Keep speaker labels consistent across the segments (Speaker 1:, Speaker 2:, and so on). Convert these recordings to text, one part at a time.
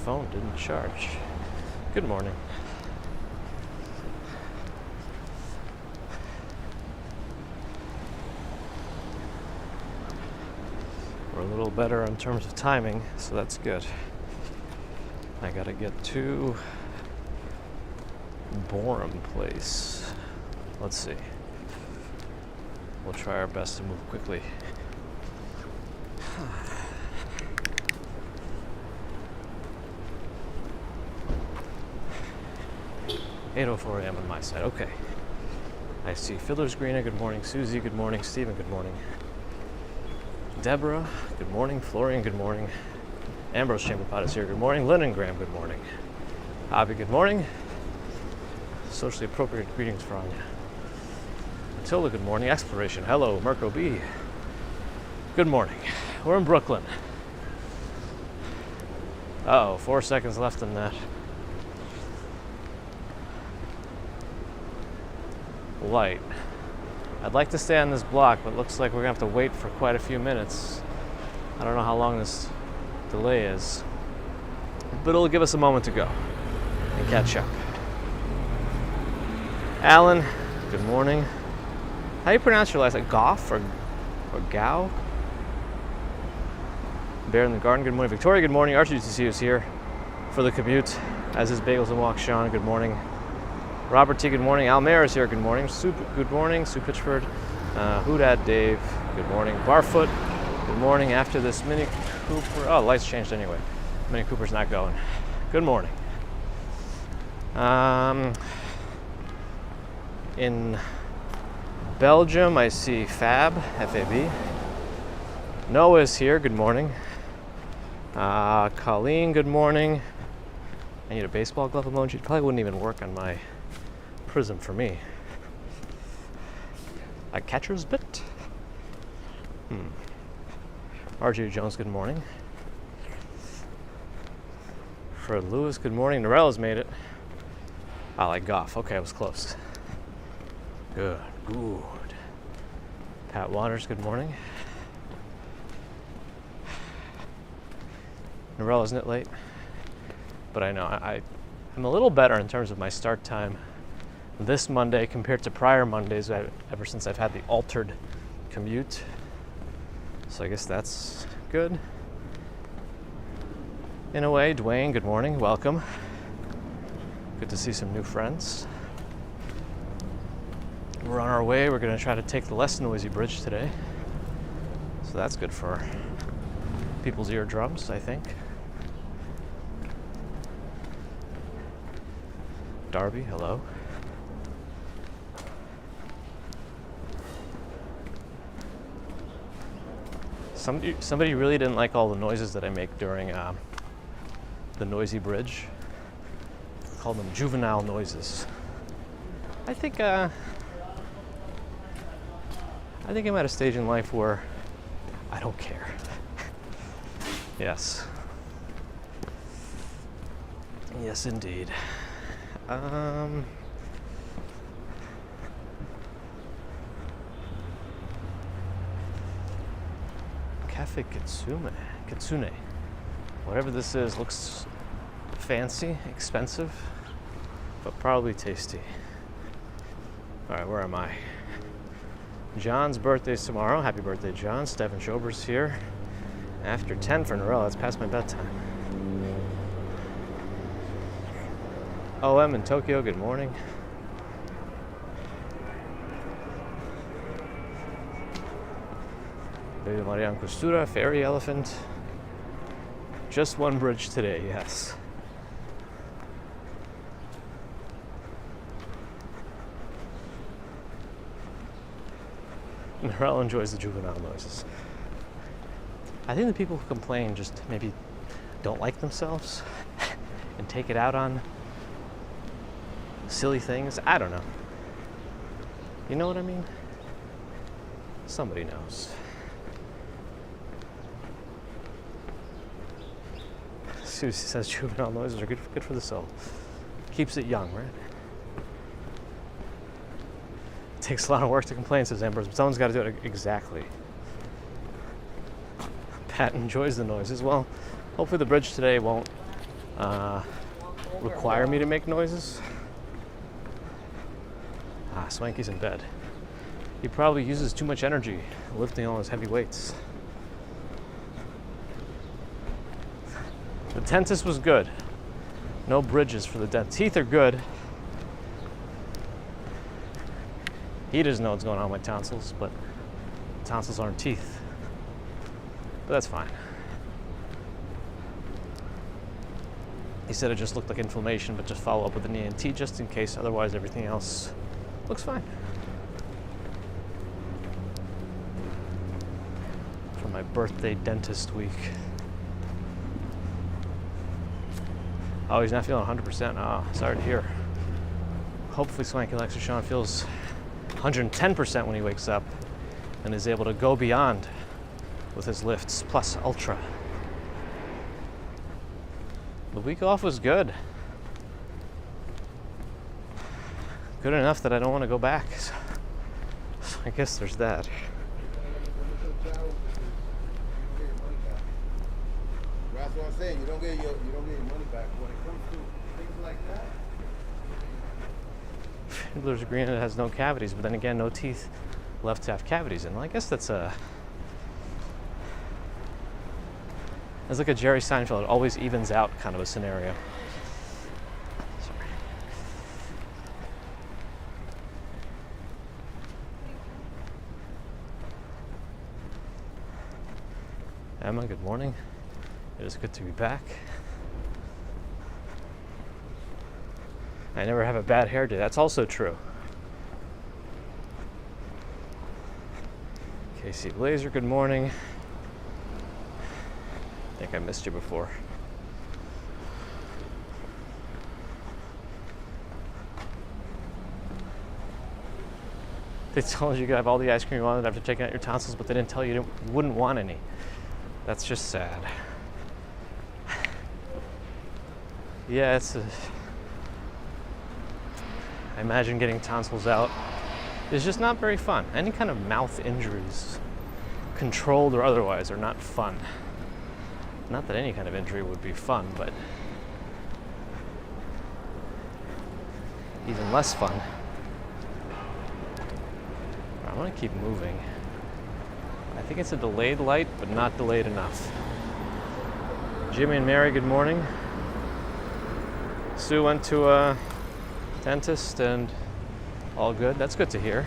Speaker 1: phone didn't charge. Good morning. We're a little better in terms of timing, so that's good. I gotta get to Borum Place. Let's see. We'll try our best to move quickly. 8:04 a.m. on my side. Okay. I see Fiddler's Green. Good morning, Susie. Good morning, Stephen. Good morning, Deborah. Good morning, Florian. Good morning, Ambrose Chamberpot is here. Good morning, Lennon Graham. Good morning, Abby. Good morning. Socially appropriate greetings for Anya. Matilda. Good morning. Exploration. Hello, Mirko B. Good morning. We're in Brooklyn. Uh-oh, 4 seconds left in that. Light. I'd like to stay on this block, but it looks like we're gonna have to wait for quite a few minutes. I don't know how long this delay is, but it'll give us a moment to go and catch up. Alan, good morning. How do you pronounce your last name? Goff or Gao? Bear in the Garden, good morning. Victoria, good morning. R2TC is here for the commute, as is Bagels and Walk. Sean, good morning. Robert T, good morning. Al Mayer is here, good morning. Sue, good morning. Sue Pitchford. Hoodad Dave, good morning. Barfoot, good morning. After this Mini Cooper, oh, lights changed anyway. Mini Cooper's not going. Good morning. In Belgium, I see Fab, F-A-B. Noah is here, good morning. Colleen, good morning. I need a baseball glove emoji. It probably wouldn't even work on my Prism for me. A catcher's bit. RJ Jones, good morning. Fred Lewis, good morning. Norella's made it. I like Goff. Okay, I was close. Good. Pat Waters, good morning. Norella, isn't it late? But I know I'm a little better in terms of my start time this Monday compared to prior Mondays ever since I've had the altered commute. So I guess that's good. In a way, Dwayne, good morning, welcome. Good to see some new friends. We're on our way. We're going to try to take the less noisy bridge today. So that's good for people's eardrums, I think. Darby, hello. Somebody really didn't like all the noises that I make during the noisy bridge. Called them juvenile noises. I think I'm at a stage in life where I don't care. Yes. Yes, indeed. Cafe Kitsune. Whatever this is, looks fancy, expensive, but probably tasty. All right, where am I? John's birthday's tomorrow. Happy birthday, John. Stephen Schober's here. After 10 for Norella. It's past my bedtime. OM in Tokyo, good morning. Baby Marian Costura, Fairy Elephant. Just one bridge today, yes. Norella enjoys the juvenile noises. I think the people who complain just maybe don't like themselves and take it out on silly things. I don't know. You know what I mean? Somebody knows. Susie says juvenile noises are good for the soul. Keeps it young, right? It takes a lot of work to complain, says Ambrose, but someone's got to do it exactly. Pat enjoys the noises. Well, hopefully the bridge today won't require me to make noises. Swanky's in bed. He probably uses too much energy lifting all his heavy weights. The dentist was good. No bridges for the dentist. Teeth are good. He doesn't know what's going on with my tonsils, but tonsils aren't teeth. But that's fine. He said it just looked like inflammation, but just follow up with an ENT just in case. Otherwise, everything else looks fine. For my birthday dentist week. Oh, he's not feeling 100%. Oh, sorry to hear. Hopefully Swanky Alexa Sean feels 110% when he wakes up and is able to go beyond with his lifts plus ultra. The week off was good. Good enough that I don't want to go back. So I guess there's that.
Speaker 2: That's what I'm saying. You don't get your money back when it comes to things like that.
Speaker 1: Fiddler's Green, it has no cavities, but then again, no teeth left to have cavities in. Well, I guess that's like a Jerry Seinfeld, it always evens out kind of a scenario. Sorry. Emma, good morning. It is good to be back. I never have a bad hair day. That's also true. Casey Blazer, good morning. I think I missed you before. They told you could have all the ice cream you wanted after taking out your tonsils, but they didn't tell you you wouldn't want any. That's just sad. Yeah, I imagine getting tonsils out is just not very fun. Any kind of mouth injuries, controlled or otherwise, are not fun. Not that any kind of injury would be fun, but even less fun. I want to keep moving. I think it's a delayed light, but not delayed enough. Jimmy and Mary, good morning. Sue went to a dentist and all good. That's good to hear.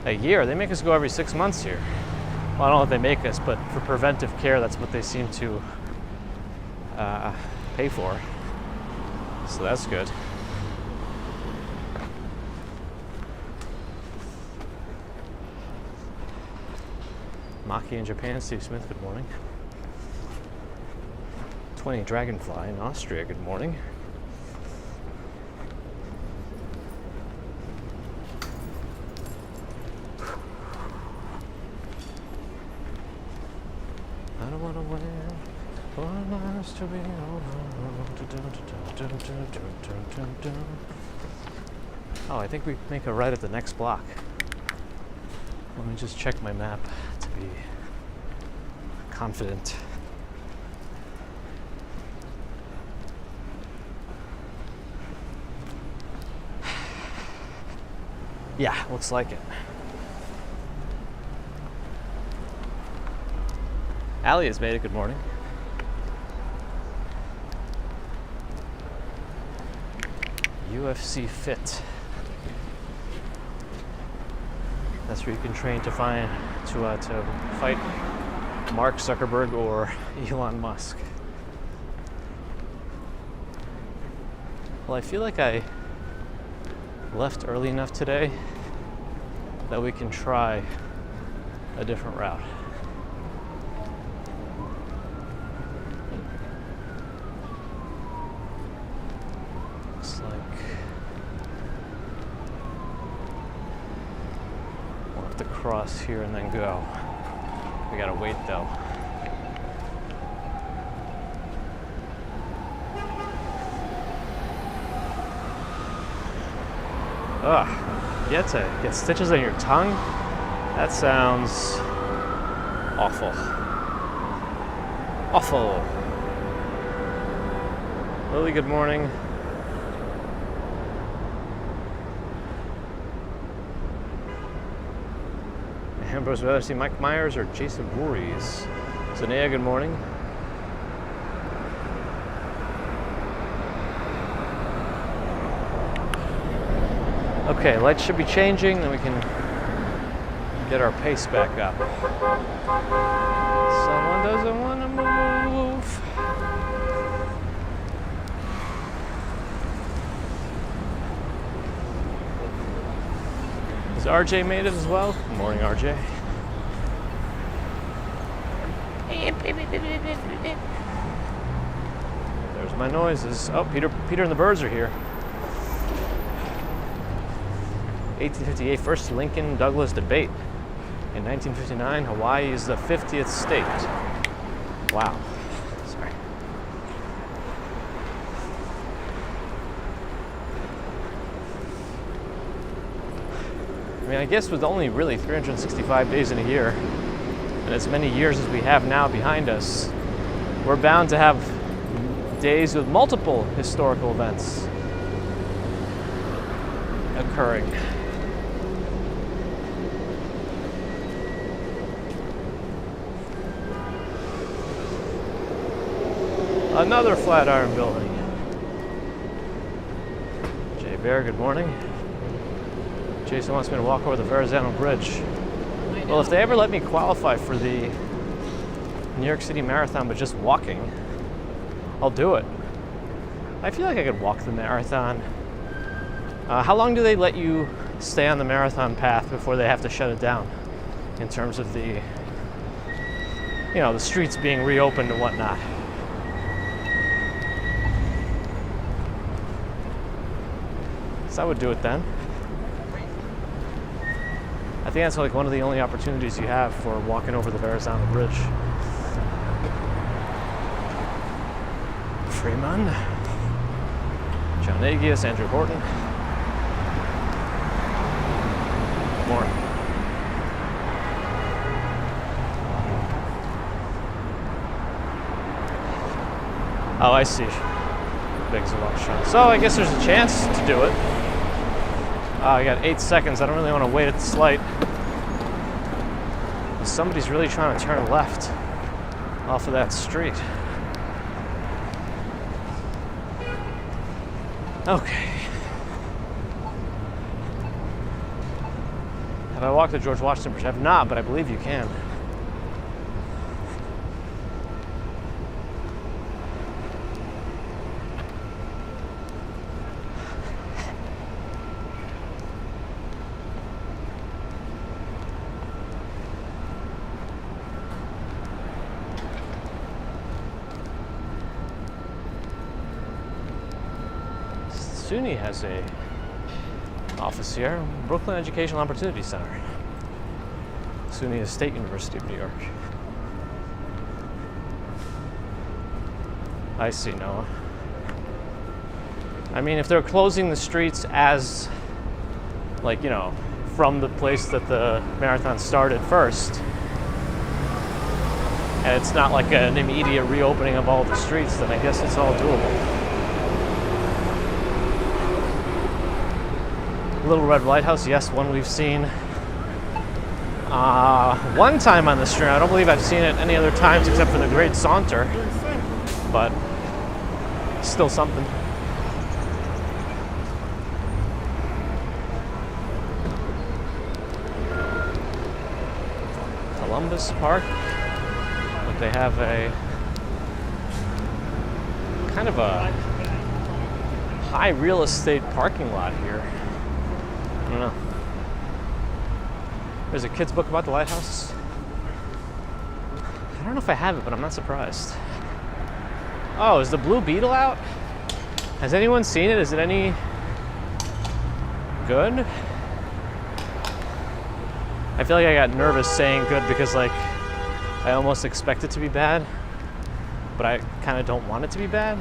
Speaker 1: A year? They make us go every 6 months here. Well, I don't know if they make us, but for preventive care, that's what they seem to pay for. So that's good. Maki in Japan, Steve Smith, good morning. 20 Dragonfly in Austria, good morning. I don't want to wait for lives to be over. Oh, I think we make a right at the next block. Let me just check my map to be confident. Yeah, looks like it. Allie has made it. Good morning. UFC Fit. That's where you can train to fight Mark Zuckerberg or Elon Musk. Well, I feel like I left early enough today that we can try a different route. Looks like we'll have to cross here and then go. We gotta wait though. Ugh, you have to get stitches on your tongue? That sounds awful. Awful. Lily, good morning. Ambrose, would rather see Mike Myers or Jason Voorhees? Zanea, good morning. Okay, lights should be changing, then we can get our pace back up. Someone doesn't want to move. Is RJ made it as well? Good morning, RJ. There's my noises. Oh, Peter and the birds are here. 1858 first Lincoln-Douglas debate. In 1959, Hawaii is the 50th state. Wow. Sorry. I mean, I guess with only really 365 days in a year, and as many years as we have now behind us, we're bound to have days with multiple historical events occurring. Another Flatiron building. Jay Bear, good morning. Jason wants me to walk over the Verrazano Bridge. Well, if they ever let me qualify for the New York City Marathon but just walking, I'll do it. I feel like I could walk the marathon. How long do they let you stay on the marathon path before they have to shut it down? In terms of the, the streets being reopened and whatnot. So I would do it then. I think that's like one of the only opportunities you have for walking over the Verrazano Bridge. Freeman, John Agius, Andrew Horton. More. Oh, I see. Big as a long shot. So I guess there's a chance to do it. I got 8 seconds. I don't really want to wait at this light. Somebody's really trying to turn left off of that street. Okay. Have I walked the George Washington Bridge? I have not, but I believe you can. SUNY has a office here, Brooklyn Educational Opportunity Center. SUNY is State University of New York. I see, Noah. I mean, if they're closing the streets as, from the place that the marathon started first, and it's not like an immediate reopening of all the streets, then I guess it's all doable. Little Red Lighthouse, yes, one we've seen one time on the stream. I don't believe I've seen it any other times except for the Great Saunter, but still something. Columbus Park, but they have a kind of a high real estate parking lot here. I don't know. There's a kid's book about the lighthouse. I don't know if I have it, but I'm not surprised. Oh, is the Blue Beetle out? Has anyone seen it? Is it any good? I feel like I got nervous saying good because I almost expect it to be bad, but I kind of don't want it to be bad.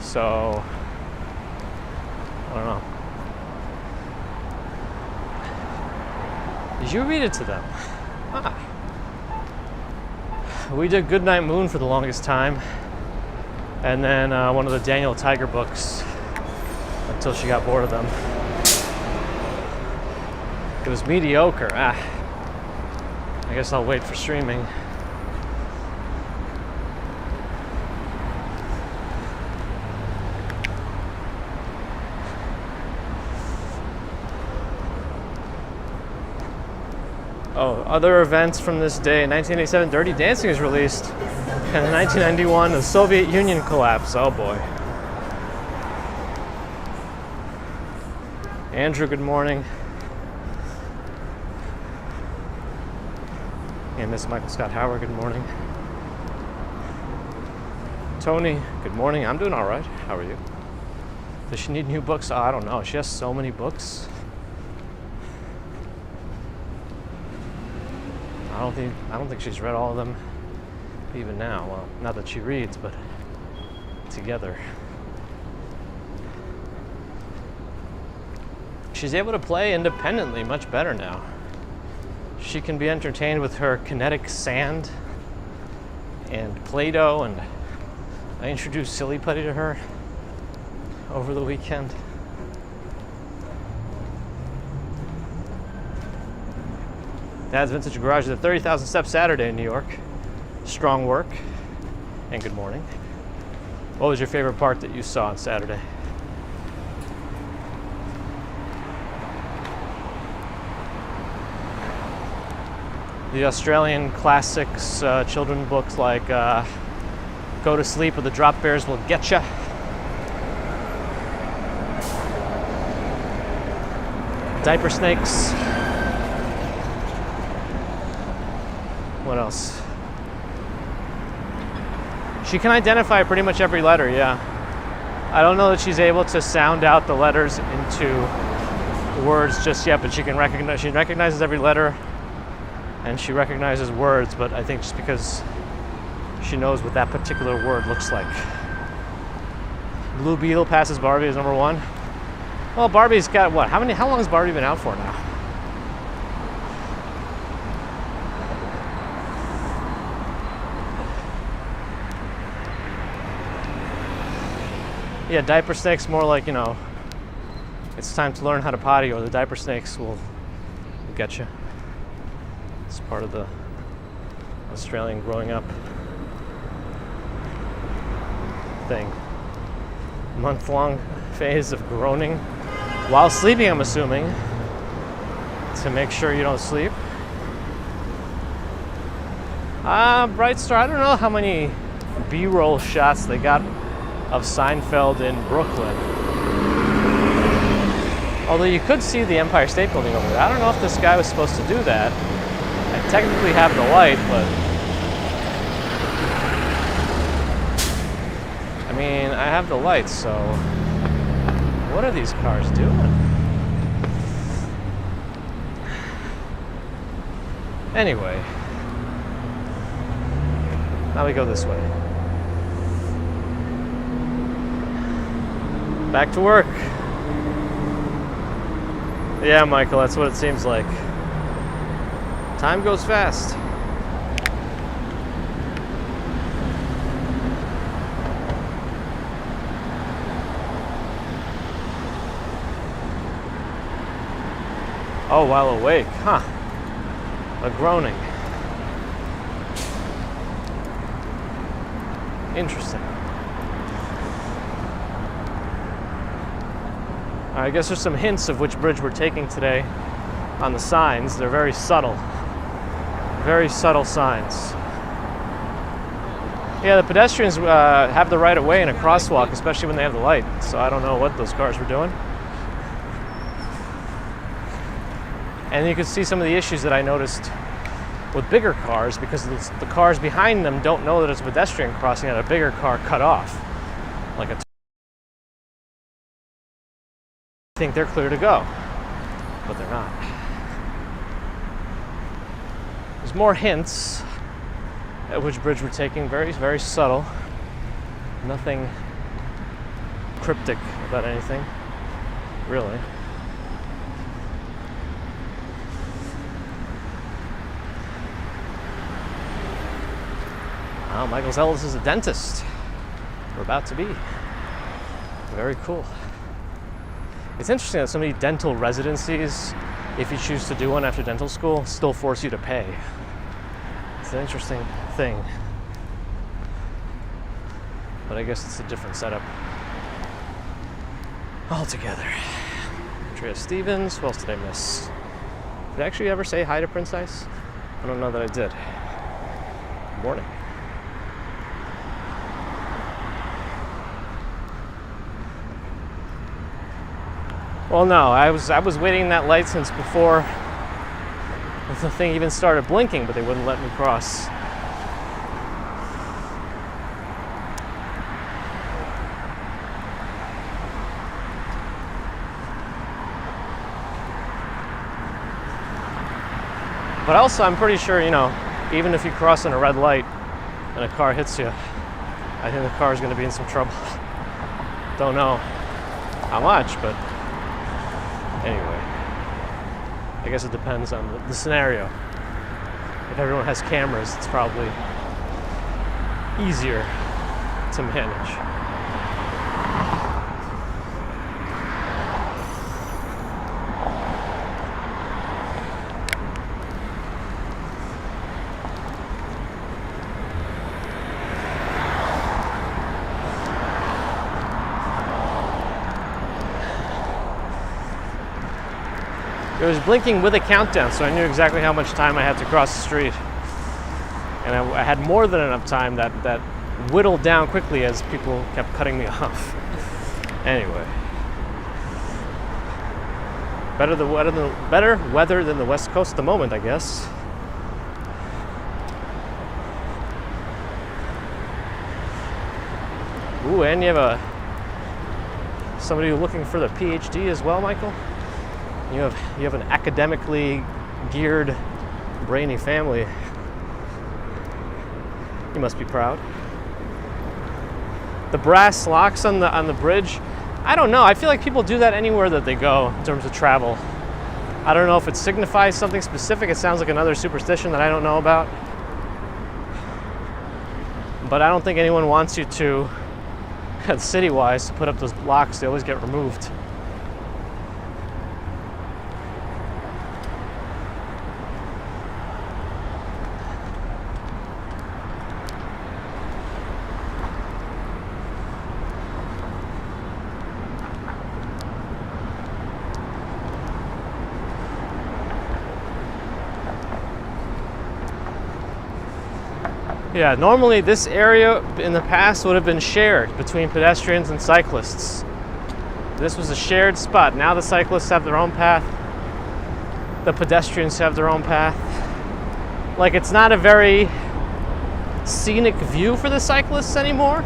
Speaker 1: So, I don't know. Did you read it to them? We did Goodnight Moon for the longest time. and then one of the Daniel Tiger books until she got bored of them. It was mediocre. I guess I'll wait for streaming. Oh, other events from this day. In 1987, Dirty Dancing was released. And in 1991, the Soviet Union collapsed. Oh boy. Andrew, good morning. And Miss Michael Scott Howard, good morning. Tony, good morning. I'm doing all right. How are you? Does she need new books? Oh, I don't know. She has so many books. I don't think she's read all of them even now. Well, not that she reads, but together. She's able to play independently much better now. She can be entertained with her kinetic sand and Play-Doh, and I introduced Silly Putty to her over the weekend. Dad's Vintage Garage is at 30,000 Steps Saturday in New York. Strong work, and good morning. What was your favorite part that you saw on Saturday? The Australian classics, children books like Go to Sleep or The Drop Bears Will Get Ya. Diaper Snakes. What else? She can identify pretty much every letter, yeah. I don't know that she's able to sound out the letters into words just yet, but she recognizes every letter and she recognizes words, but I think just because she knows what that particular word looks like. Blue Beetle passes Barbie as number 1. Well, Barbie's got what? How long has Barbie been out for now? Yeah, Diaper Snakes more like, you know, it's time to learn how to potty, or the Diaper Snakes will get you. It's part of the Australian growing up thing. Month-long phase of groaning while sleeping, I'm assuming, to make sure you don't sleep. Bright Star, I don't know how many B-roll shots they got of Seinfeld in Brooklyn. Although you could see the Empire State Building over there. I don't know if this guy was supposed to do that. I technically have the light, but I mean, I have the light, so what are these cars doing? Anyway, now we go this way. Back to work. Yeah, Michael, that's what it seems like. Time goes fast. Oh, while awake, huh? A groaning. Interesting. I guess there's some hints of which bridge we're taking today on the signs. They're very subtle signs. Yeah, the pedestrians have the right of way in a crosswalk, especially when they have the light. So I don't know what those cars were doing. And you can see some of the issues that I noticed with bigger cars, because the cars behind them don't know that it's a pedestrian crossing and a bigger car cut off. Like a think they're clear to go, but they're not. There's more hints at which bridge we're taking. Very, very subtle. Nothing cryptic about anything, really. Oh, Michael Ellis is a dentist. we're about to be. Very cool. It's interesting that so many dental residencies, if you choose to do one after dental school, still force you to pay. It's an interesting thing. But I guess it's a different setup altogether. Andrea Stevens, who else did I miss? Did I actually ever say hi to Prince Ice? I don't know that I did. Good morning. Well, no, I was waiting that light since before the thing even started blinking, but they wouldn't let me cross. But also, I'm pretty sure, even if you cross in a red light and a car hits you, I think the car is going to be in some trouble. Don't know how much, but anyway. I guess it depends on the scenario. If everyone has cameras, it's probably easier to manage. It was blinking with a countdown, so I knew exactly how much time I had to cross the street. And I had more than enough time that whittled down quickly as people kept cutting me off. Anyway. Better weather than the West Coast at the moment, I guess. Ooh, and you have somebody looking for the PhD as well, Michael? You have an academically geared, brainy family. You must be proud. The brass locks on the bridge, I don't know. I feel like people do that anywhere that they go in terms of travel. I don't know if it signifies something specific. It sounds like another superstition that I don't know about. But I don't think anyone wants you to, city-wise, to put up those locks. They always get removed. Yeah, normally this area in the past would have been shared between pedestrians and cyclists. This was a shared spot. Now the cyclists have their own path. The pedestrians have their own path. Like, it's not a very scenic view for the cyclists anymore.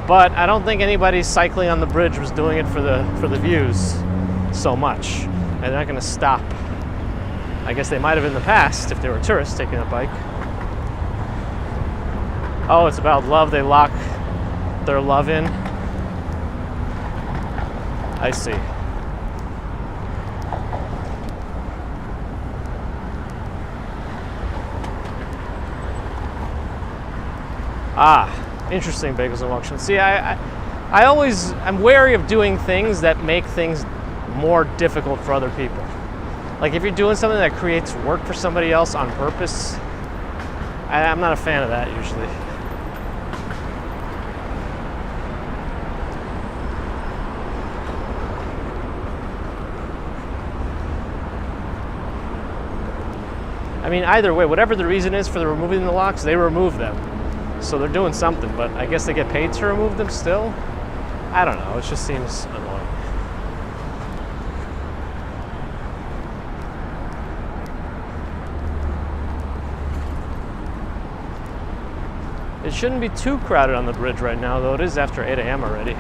Speaker 1: But I don't think anybody cycling on the bridge was doing it for the views so much. And they're not going to stop. I guess they might have in the past if they were tourists taking a bike. Oh, it's about love. They lock their love in. I see. Ah, interesting, Bagels and Walk. See, I'm wary of doing things that make things more difficult for other people. Like if you're doing something that creates work for somebody else on purpose, I'm not a fan of that usually. I mean, either way, whatever the reason is for the removing the locks, they remove them. So they're doing something, but I guess they get paid to remove them still? I don't know, it just seems annoying. It shouldn't be too crowded on the bridge right now, though it is after 8 a.m. already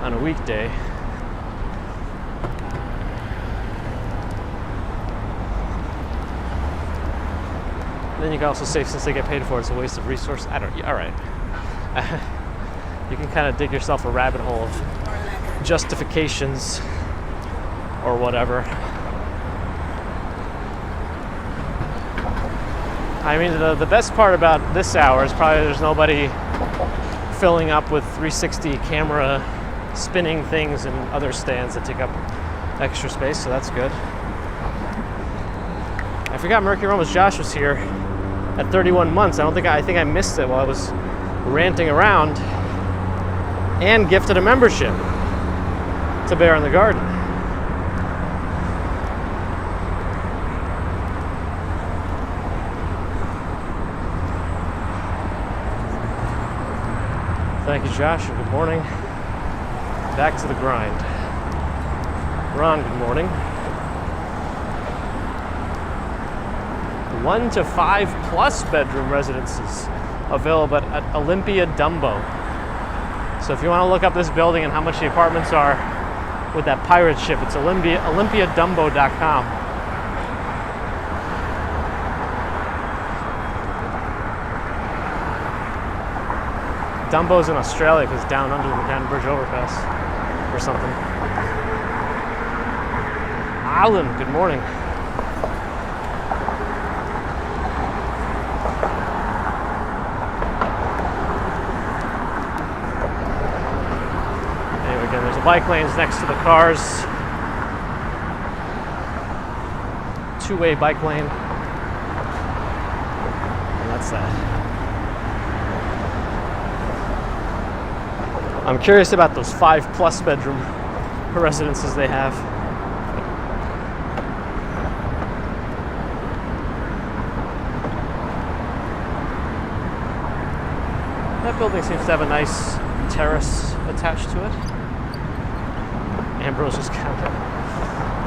Speaker 1: on a weekday. Then you can also say, since they get paid for it, it's a waste of resource. All right. You can kind of dig yourself a rabbit hole of justifications or whatever. I mean, the best part about this hour is probably there's nobody filling up with 360 camera spinning things and other stands that take up extra space, so that's good. I forgot Mercury Ramos Josh was here at 31 months. I think I missed it while I was ranting around, and gifted a membership to Bear in the Garden. Thank you, Josh, and good morning. Back to the grind. Ron, good morning. 1 to 5 plus bedroom residences available at Olympia Dumbo. So if you want to look up this building and how much the apartments are with that pirate ship, it's olympiadumbo.com. Dumbo's in Australia because down under the Manhattan Bridge overpass or something. Alan, good morning. Anyway, again, there's the bike lanes next to the cars. Two-way bike lane. And that's that. I'm curious about those 5 plus bedroom residences they have. That building seems to have a nice terrace attached to it. Ambrose just counted.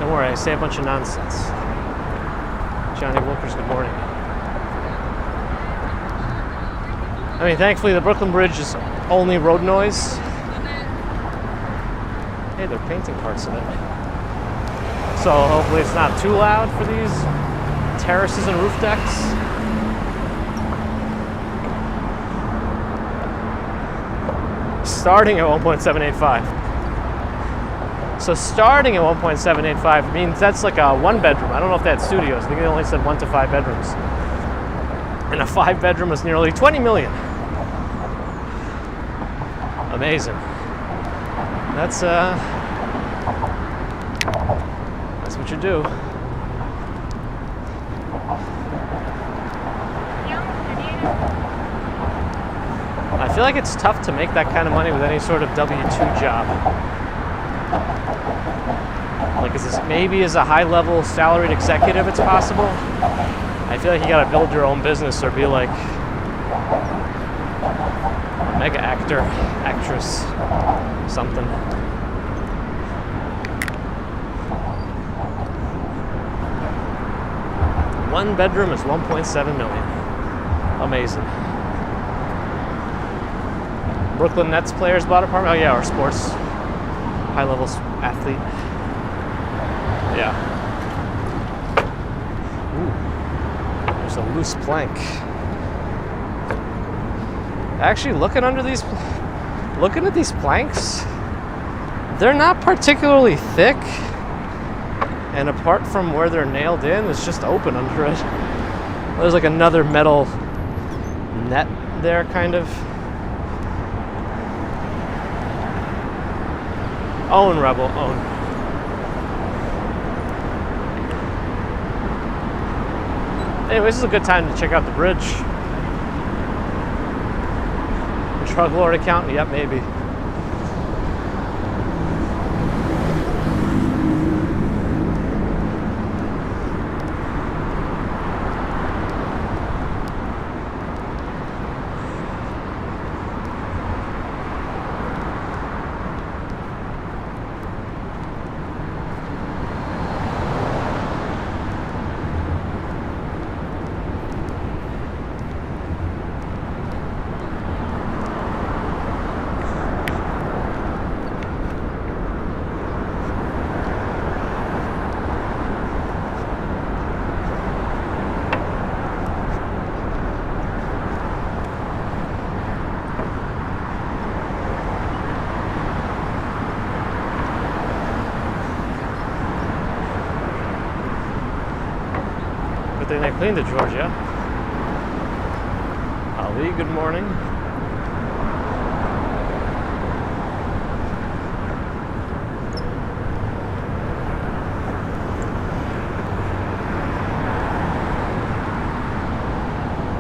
Speaker 1: Don't worry, I say a bunch of nonsense. Johnny Wilkers, good morning. I mean, thankfully the Brooklyn Bridge is only road noise. Hey, they're painting parts of it. So hopefully it's not too loud for these terraces and roof decks. Starting at 1.785. So starting at 1.785 means that's like a 1-bedroom. I don't know if they had studios. I think they only said 1 to 5 bedrooms. And a 5-bedroom is nearly 20 million. Amazing. That's what you do. I feel like it's tough to make that kind of money with any sort of W-2 job. Like, maybe as a high-level salaried executive it's possible. I feel like you gotta build your own business or be like a mega actor, actress, something. One bedroom is 1.7 million. Amazing. Brooklyn Nets players bought apartment. Oh yeah, or sports, high-level athlete. Yeah. Ooh, there's a loose plank. Actually, looking at these planks, they're not particularly thick. And apart from where they're nailed in, it's just open under it. There's like another metal net there, kind of. Own, Rebel, own. Anyways, this is a good time to check out the bridge. Drug lord account? Yep, maybe. They cleaned it, Georgia. Ali, good morning.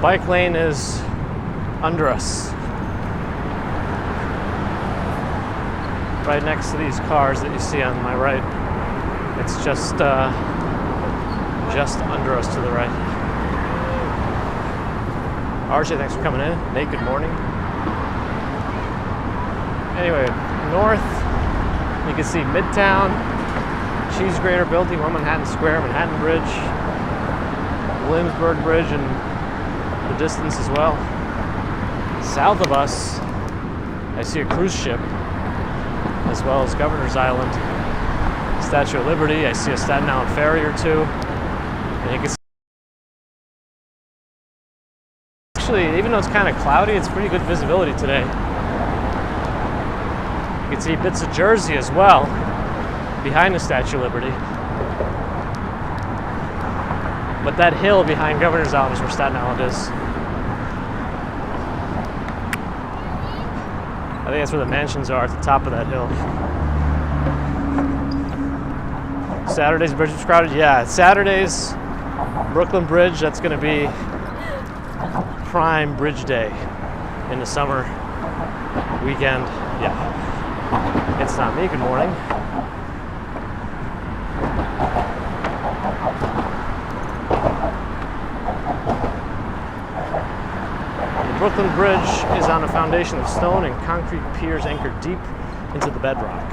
Speaker 1: bike lane is under us. Right next to these cars that you see on my right. It's just under us to the right. RJ, thanks for coming in. Nate, good morning. Anyway, north, you can see Midtown, Cheese Grater Building, One Manhattan Square, Manhattan Bridge, Williamsburg Bridge in the distance as well. South of us, I see a cruise ship, as well as Governor's Island, Statue of Liberty. I see a Staten Island ferry or two. And you can see, actually, even though it's kind of cloudy, it's pretty good visibility today. You can see bits of Jersey as well, behind the Statue of Liberty. But that hill behind Governor's Island is where Staten Island is. I think that's where the mansions are, at the top of that hill. Saturday's bridge was crowded? Yeah, Saturday's Brooklyn Bridge, that's going to be prime bridge day in the summer weekend. Yeah. It's not me. Good morning. The Brooklyn Bridge is on a foundation of stone and concrete piers anchored deep into the bedrock.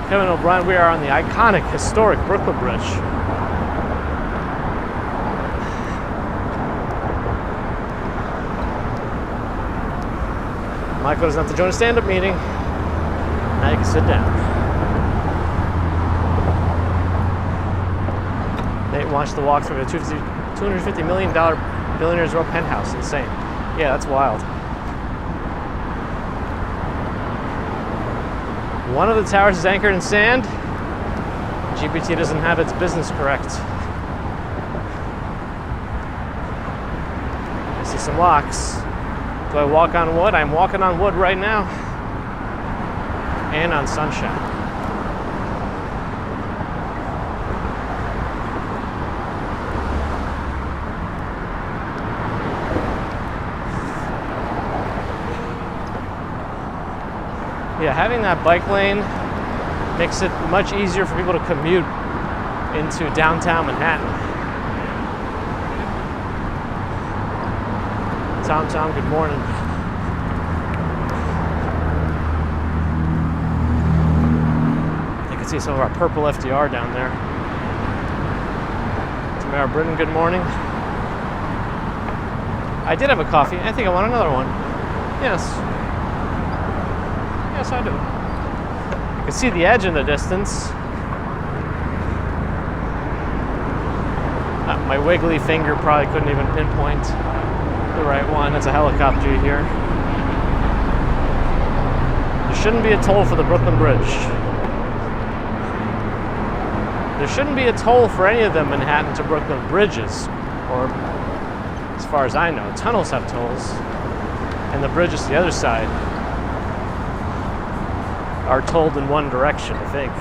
Speaker 1: Kevin O'Brien, we are on the iconic, historic Brooklyn Bridge. Michael doesn't have to join a stand-up meeting. Now you can sit down. Nate watched the walkthrough of a $250 million Billionaires Row penthouse. Insane. Yeah, that's wild. One of the towers is anchored in sand. GPT doesn't have its business correct. I see some locks. Do I walk on wood? I'm walking on wood right now. And on sunshine. Yeah, having that bike lane makes it much easier for people to commute into downtown Manhattan. Tom, good morning. You can see some of our purple FDR down there. Tamara Britton, good morning. I did have a coffee. I think I want another one. Yes. Yes, I do. You can see the edge in the distance. My wiggly finger probably couldn't even pinpoint the right one. It's a helicopter you hear. There shouldn't be a toll for the Brooklyn Bridge. There shouldn't be a toll for any of the Manhattan to Brooklyn bridges, or as far as I know, tunnels have tolls, and the bridges to the other side are tolled in one direction, I think.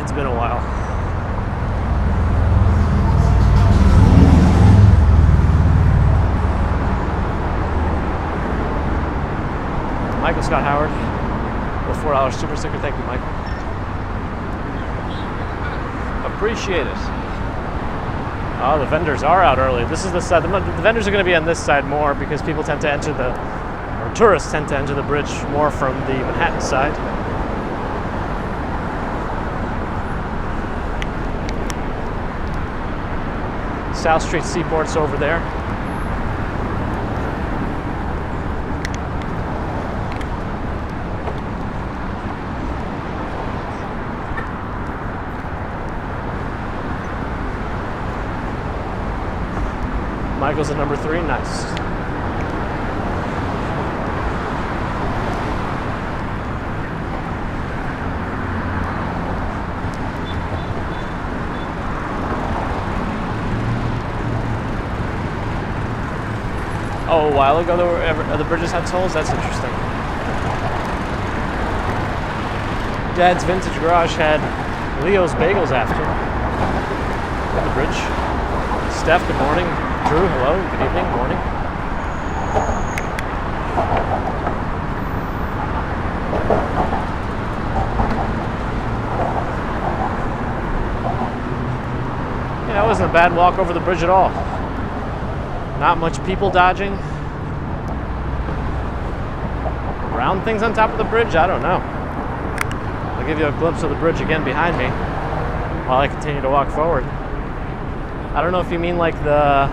Speaker 1: It's been a while. Michael Scott Howard with $4 super sticker. Thank you, Michael. Appreciate it. Oh, the vendors are out early. This is the side. The vendors are going to be on this side more because people tend to enter tourists tend to enter the bridge more from the Manhattan side. South Street Seaport's over there. Michael's at number 3, nice. Oh, a while ago there were other bridges had tolls? That's interesting. Dad's Vintage Garage had Leo's Bagels after. The bridge. Steph, good morning. Drew, hello. Good evening. Morning. Yeah, that wasn't a bad walk over the bridge at all. Not much people dodging. Round things on top of the bridge? I don't know. I'll give you a glimpse of the bridge again behind me while I continue to walk forward. I don't know if you mean like the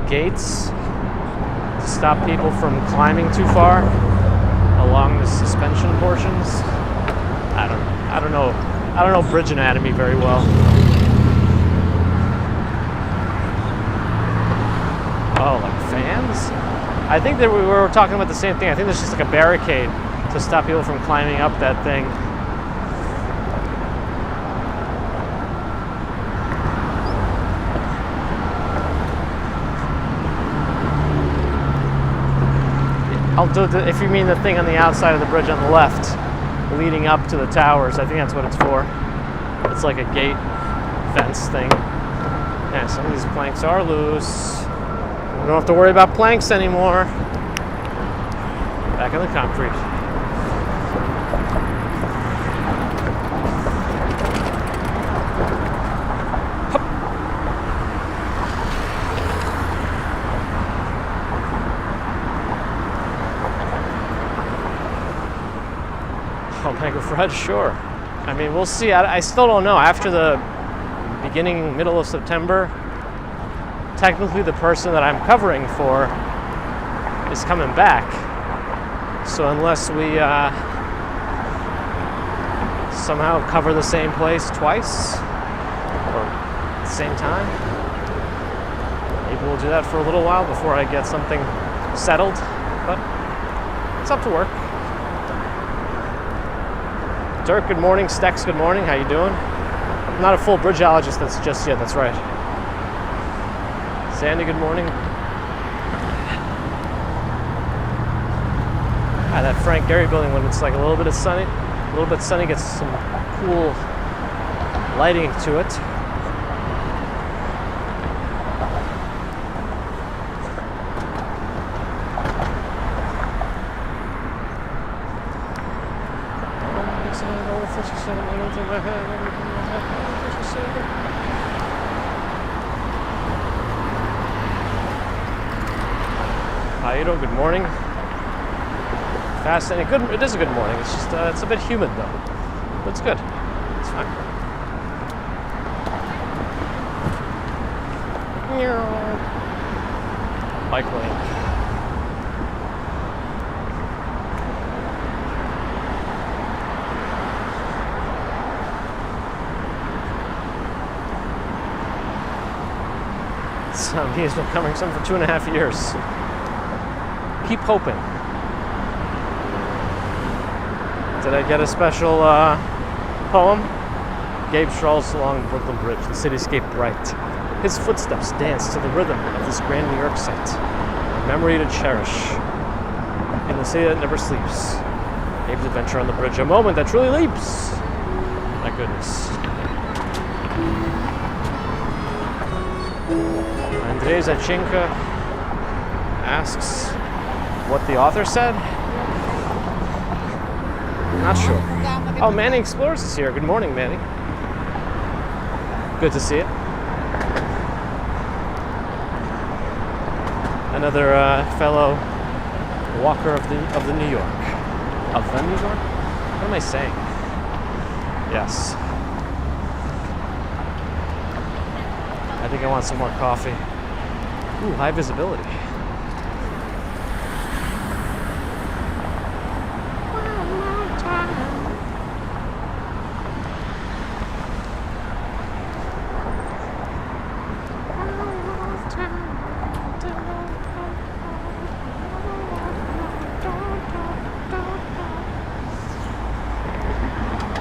Speaker 1: gates to stop people from climbing too far along the suspension portions. I don't know bridge anatomy very well. Oh, like fans? I think that we were talking about the same thing. I think there's just like a barricade to stop people from climbing up that thing. I'll do if you mean the thing on the outside of the bridge on the left, leading up to the towers. I think that's what it's for. It's like a gate fence thing. Yeah, some of these planks are loose. We don't have to worry about planks anymore. Back in the concrete. Hup. Omega Fred, sure. I mean, we'll see. I still don't know. After the middle of September, technically the person that I'm covering for is coming back. So unless we somehow cover the same place twice or at the same time, maybe we'll do that for a little while before I get something settled. But it's up to work. Dirk, good morning. Stex, good morning. How you doing? I'm not a full bridgeologist that's just yet, that's right. Sandy, good morning. That Frank Gehry building, when it's like a little bit sunny, gets some cool lighting to it. How you doing? Good morning. Fascinating. Good. It is a good morning. It's just it's a bit humid though, but it's good. It's fine. Bike lane. He's been covering some for 2.5 years. Keep hoping. Did I get a special poem? Gabe strolls along Brooklyn Bridge, the cityscape bright. His footsteps dance to the rhythm of this grand New York sight. A memory to cherish in the city that never sleeps. Gabe's adventure on the bridge, a moment that truly leaps. My goodness. Andrei Zachenko asks what the author said. Not sure. Oh, Manny Explorers is here. Good morning, Manny. Good to see it. Another fellow walker of the New York. Of the New York? What am I saying? Yes. I think I want some more coffee. Ooh, high visibility.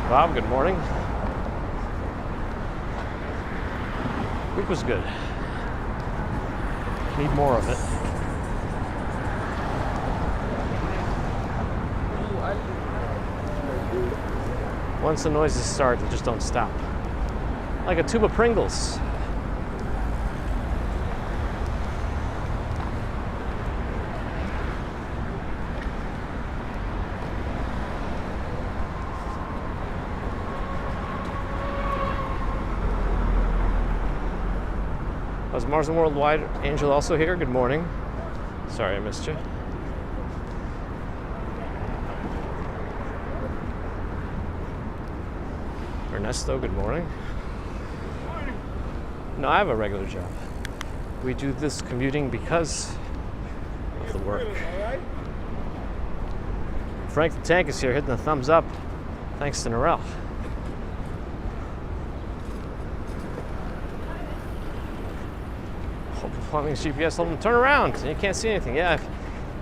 Speaker 1: Bob, good morning. Week was good. Need more of it. Once the noises start, they just don't stop. Like a tube of Pringles. Was Mars and Worldwide Angel also here? Good morning. Sorry I missed you. Ernesto, good morning. No, I have a regular job. We do this commuting because of the work. Frank the Tank is here hitting the thumbs up. Thanks to Norel. Plumbing's GPS told him to turn around and you can't see anything. Yeah,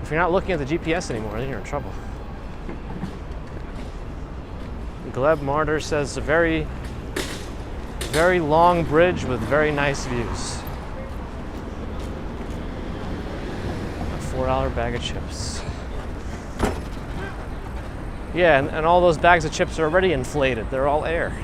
Speaker 1: if you're not looking at the GPS anymore, then you're in trouble. Gleb Martyr says a very, very long bridge with very nice views. A $4 bag of chips. Yeah, and all those bags of chips are already inflated. They're all air.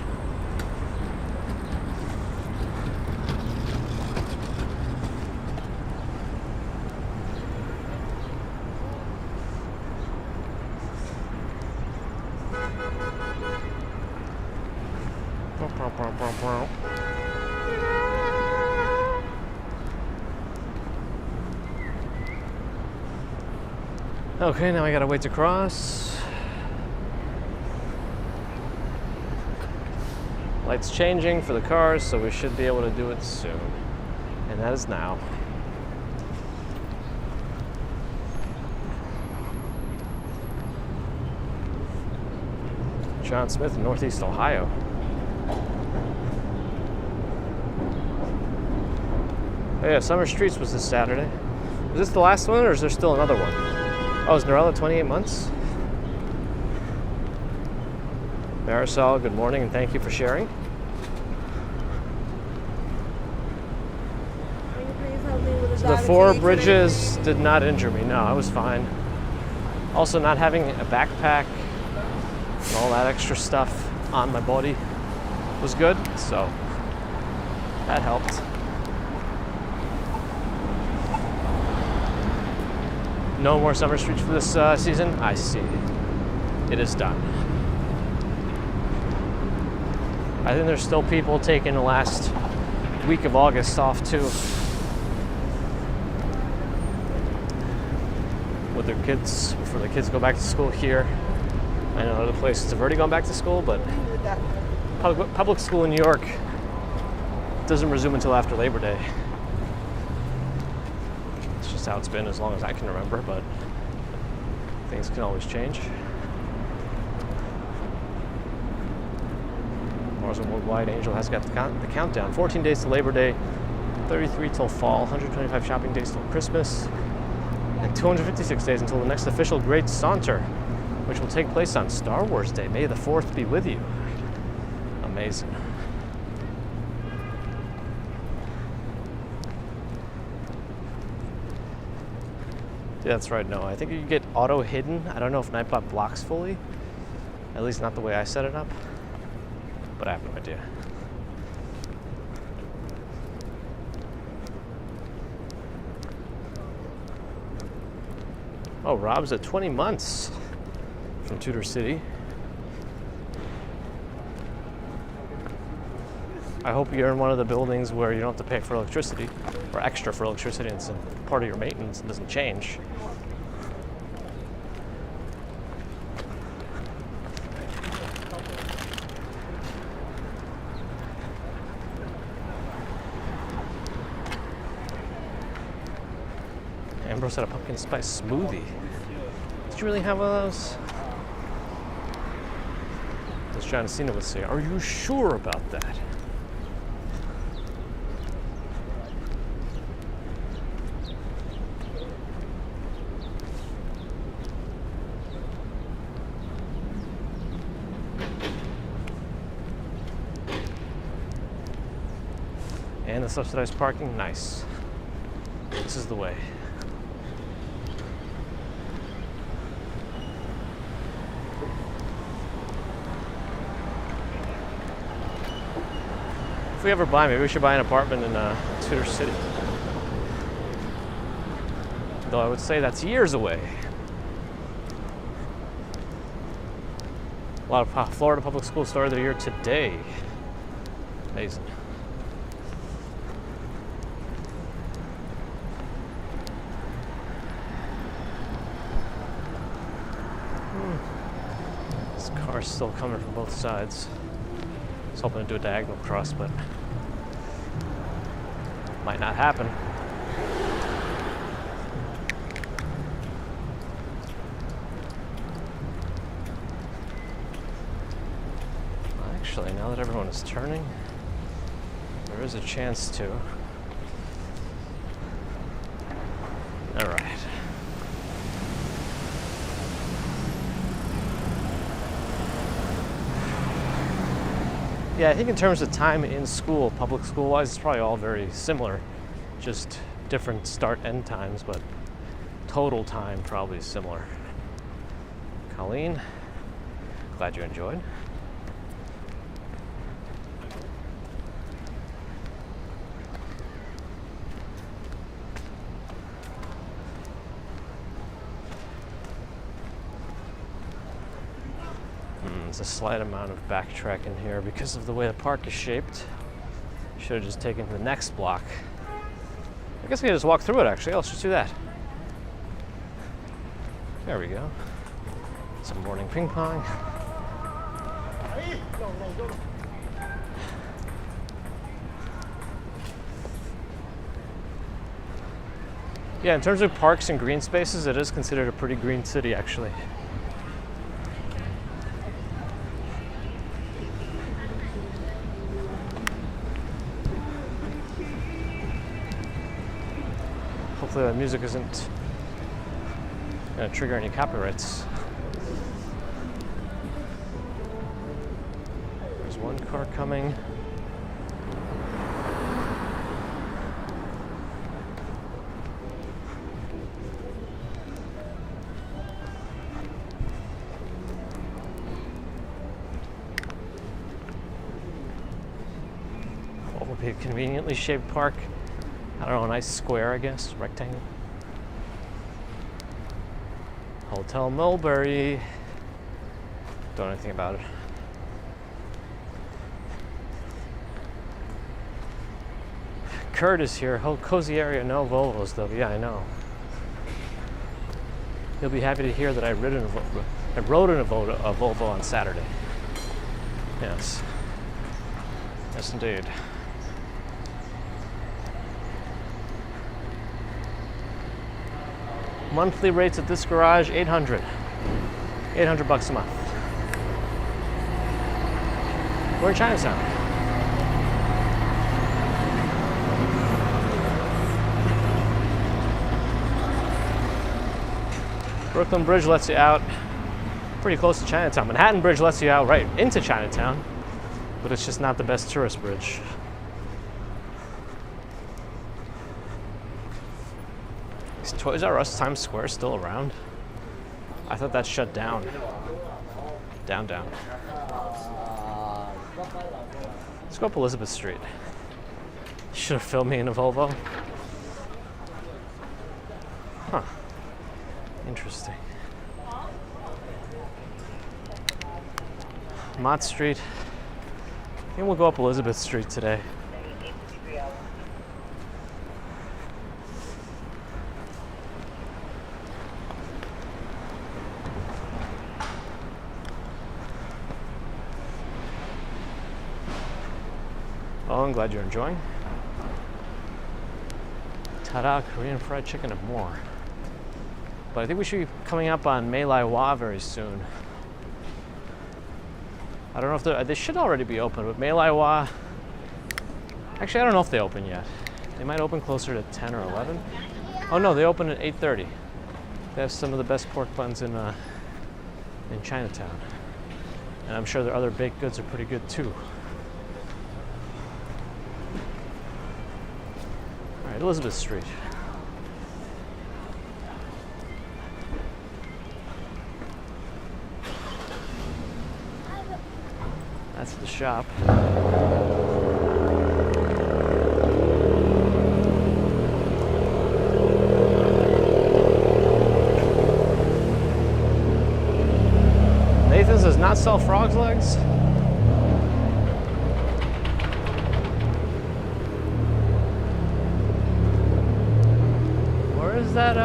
Speaker 1: Okay, now I gotta wait to cross. Lights changing for the cars, so we should be able to do it soon. And that is now. John Smith in Northeast Ohio. Oh yeah, Summer Streets was this Saturday. Was this the last one, or is there still another one? Oh, is Norella 28 months? Marisol, good morning, and thank you for sharing.
Speaker 3: Can you please help me with
Speaker 1: The 4 bridges did not injure me. No, I was fine. Also, not having a backpack and all that extra stuff on my body was good, so that helped. No more Summer Streets for this season? I see. It is done. I think there's still people taking the last week of August off too. With their kids, before the kids go back to school here. I know other places have already gone back to school, but public school in New York doesn't resume until after Labor Day. It's just how it's been as long as I can remember, but things can always change. Mars and Worldwide Angel has got the countdown. 14 days to Labor Day, 33 till fall, 125 shopping days till Christmas, and 256 days until the next official Great Saunter, which will take place on Star Wars Day. May the 4th be with you. Amazing. Yeah, that's right, no. I think you get auto hidden. I don't know if Nightbot blocks fully. At least not the way I set it up. But I have no idea. Oh, Rob's at 20 months from Tudor City. I hope you're in one of the buildings where you don't have to pay for electricity, or extra for electricity, and it's a part of your maintenance and doesn't change. Ambrose had a pumpkin spice smoothie. Did you really have one of those? As John Cena would say, are you sure about that? And the subsidized parking, nice. This is the way. If we ever buy, maybe we should buy an apartment in Tudor City. Though I would say that's years away. A lot of Florida public schools started their year today. Amazing. This car's still coming from both sides. I was hoping to do a diagonal cross, but might not happen. Actually, now that everyone is turning, there is a chance to. All right. Yeah, I think in terms of time in school, public school wise, it's probably all very similar. Just different start end times, but total time probably similar. Colleen, glad you enjoyed. There's a slight amount of backtracking here because of the way the park is shaped. Should have just taken the next block. I guess we can just walk through it actually. Let's just do that. There we go. Some morning ping pong. Yeah, in terms of parks and green spaces, it is considered a pretty green city actually. Hopefully that music isn't going to trigger any copyrights. There's one car coming. What would be a conveniently shaped park? I don't know, a nice square, I guess, rectangle. Hotel Mulberry. Don't know anything about it. Kurt is here. Oh, cozy area, no Volvos though. Yeah, I know. He'll be happy to hear that I rode in a Volvo on Saturday. Yes. Yes, indeed. Monthly rates at this garage, $800 bucks a month. We're in Chinatown. Brooklyn Bridge lets you out pretty close to Chinatown. Manhattan Bridge lets you out right into Chinatown, but it's just not the best tourist bridge. Is Toys R Us Times Square still around? I thought that shut down. Down. Let's go up Elizabeth Street. Should have filmed me in a Volvo. Huh. Interesting. Mott Street. I think we'll go up Elizabeth Street today. Oh, I'm glad you're enjoying. Ta-da, Korean fried chicken and more. But I think we should be coming up on Mae Lai Wah very soon. I don't know if they should already be open, but Mae Lai Wah, actually I don't know if they open yet. They might open closer to 10 or 11. Oh no, they open at 8:30. They have some of the best pork buns in Chinatown. And I'm sure their other baked goods are pretty good too. All right, Elizabeth Street. That's the shop. sell frog's legs? Where is that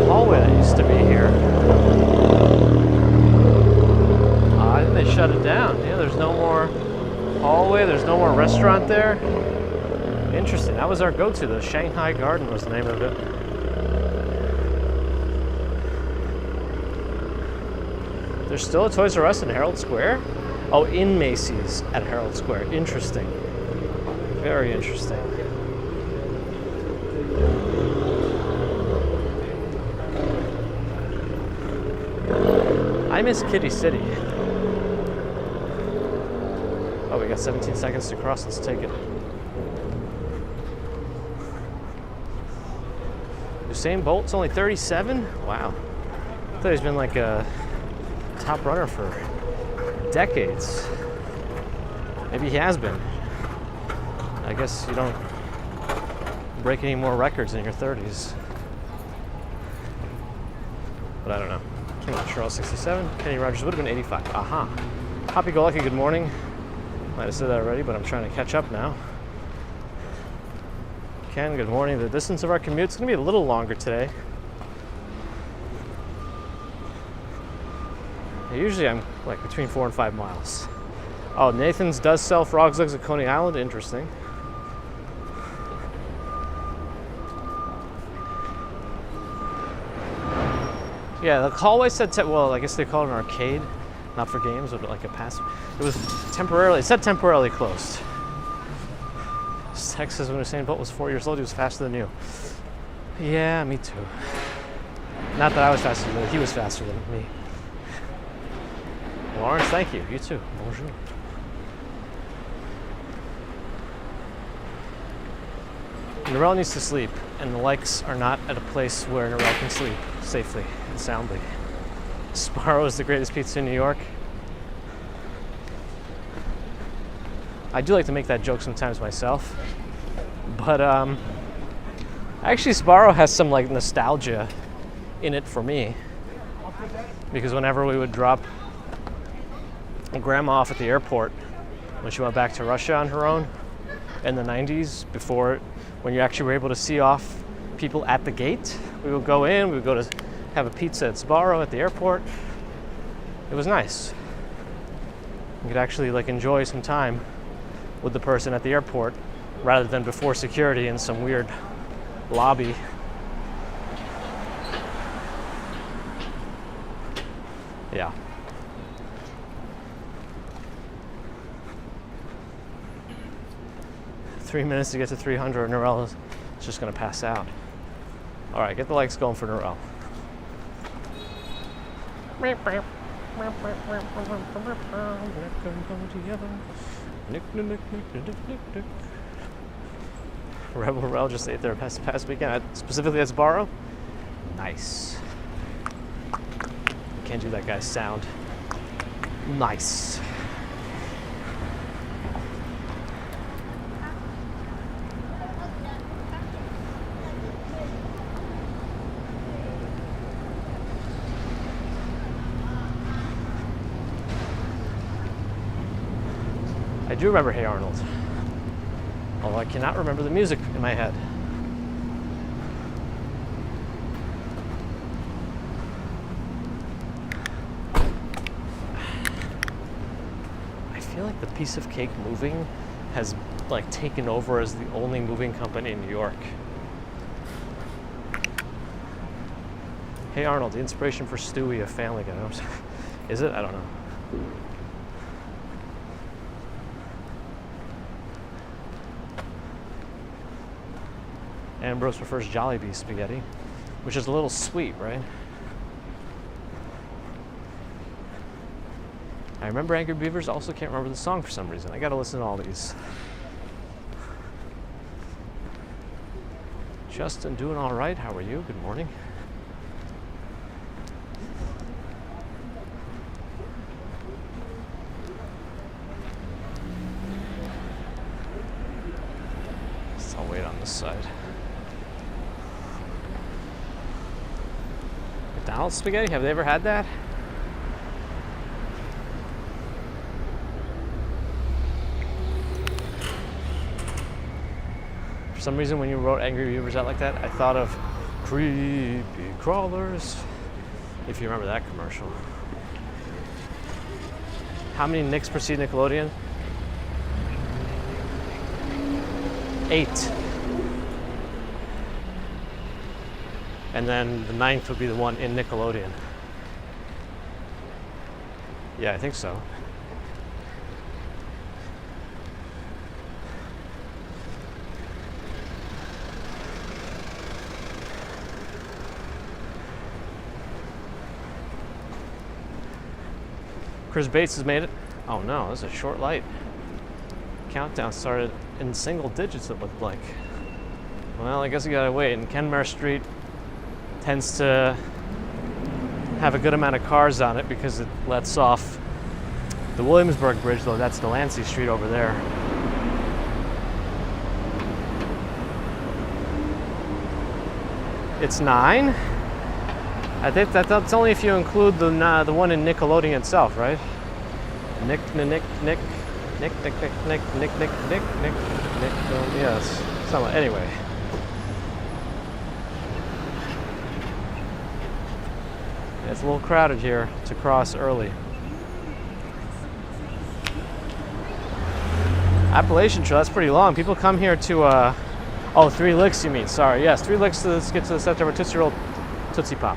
Speaker 1: hallway that used to be here? I think they shut it down. Yeah, there's no more hallway, there's no more restaurant there. Interesting. That was our go-to. The Shanghai Garden was the name of it. There's still a Toys R Us in Herald Square? Oh, in Macy's at Herald Square. Interesting. Very interesting. I miss Kitty City. Oh, we got 17 seconds to cross. Let's take it. Usain Bolt's only 37? Wow. I thought he's been like a top runner for decades. Maybe he has been. I guess you don't break any more records in your 30s. But I don't know. Kenny Charles 67. Kenny Rogers would have been 85. Aha. Happy Go Lucky, good morning. Might have said that already, but I'm trying to catch up now. Ken, good morning. The distance of our commute is going to be a little longer today. Usually I'm like between 4 and 5 miles. Oh, Nathan's does sell frog's legs at Coney Island. Interesting. Yeah, the hallway said, well, I guess they call it an arcade, not for games, but like a pass. It was temporarily, it said temporarily closed. Text says when Usain Bolt was 4 years old, he was faster than you. Yeah, me too. Not that I was faster than him, he was faster than me. Lawrence, thank you. You too. Bonjour. Narelle needs to sleep, and the likes are not at a place where Narelle can sleep safely and soundly. Sparrow is the greatest pizza in New York. I do like to make that joke sometimes myself, but actually Sparrow has some like nostalgia in it for me, because whenever we would drop Grandma off at the airport when she went back to Russia on her own in the 90s, before, when you actually were able to see off people at the gate, we would go in, we would go to have a pizza at Sbarro at the airport. It was nice. You could actually like enjoy some time with the person at the airport rather than before security in some weird lobby. Yeah. Three minutes to get to 300, Narelle is just going to pass out. All right, get the likes going for Narelle. Rebel Rel just ate there past weekend, specifically at Sbarro. Nice. Can't do that guy's sound. Nice. I do remember Hey Arnold, although I cannot remember the music in my head. I feel like the Piece of Cake Moving has like taken over as the only moving company in New York. Hey Arnold, the inspiration for Stewie of Family Guy. Is it? I don't know. Ambrose prefers Jollibee spaghetti, which is a little sweet, right? I remember Angry Beavers, also can't remember the song for some reason. I gotta listen to all these. Justin, doing all right. How are you? Good morning. So I'll wait on this side. McDonald's spaghetti? Have they ever had that? some reason when you wrote Angry Beavers out like that, I thought of Creepy Crawlers, if you remember that commercial. How many Nicks precede Nickelodeon? 8. And then the 9th would be the one in Nickelodeon. Yeah, I think so. Chris Bates has made it. Oh no, this is a short light. Countdown started in single digits, it looked like. Well, I guess you gotta wait. And Kenmare Street tends to have a good amount of cars on it because it lets off the Williamsburg Bridge, though that's Delancey Street over there. It's 9? I think that's only if you include the one in Nickelodeon itself, right? Nick, yes. Somewhat. Anyway. It's a little crowded here to cross early. Appalachian Trail, that's pretty long. People come here to, 3 Licks you mean, sorry. Yes, 3 Licks to get to the September Tootsie Roll Tootsie Pop.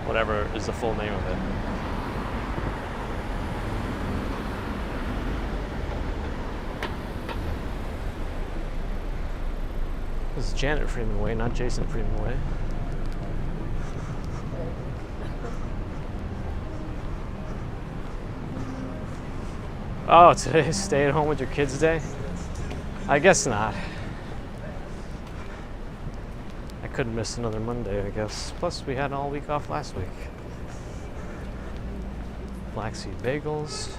Speaker 1: Whatever is the full name of it. This is Janet Freeman Way, not Jason Freeman Way. Oh, today's stay at home with your kids day? I guess not. I couldn't miss another Monday, I guess. Plus, we had all week off last week. Flaxseed bagels.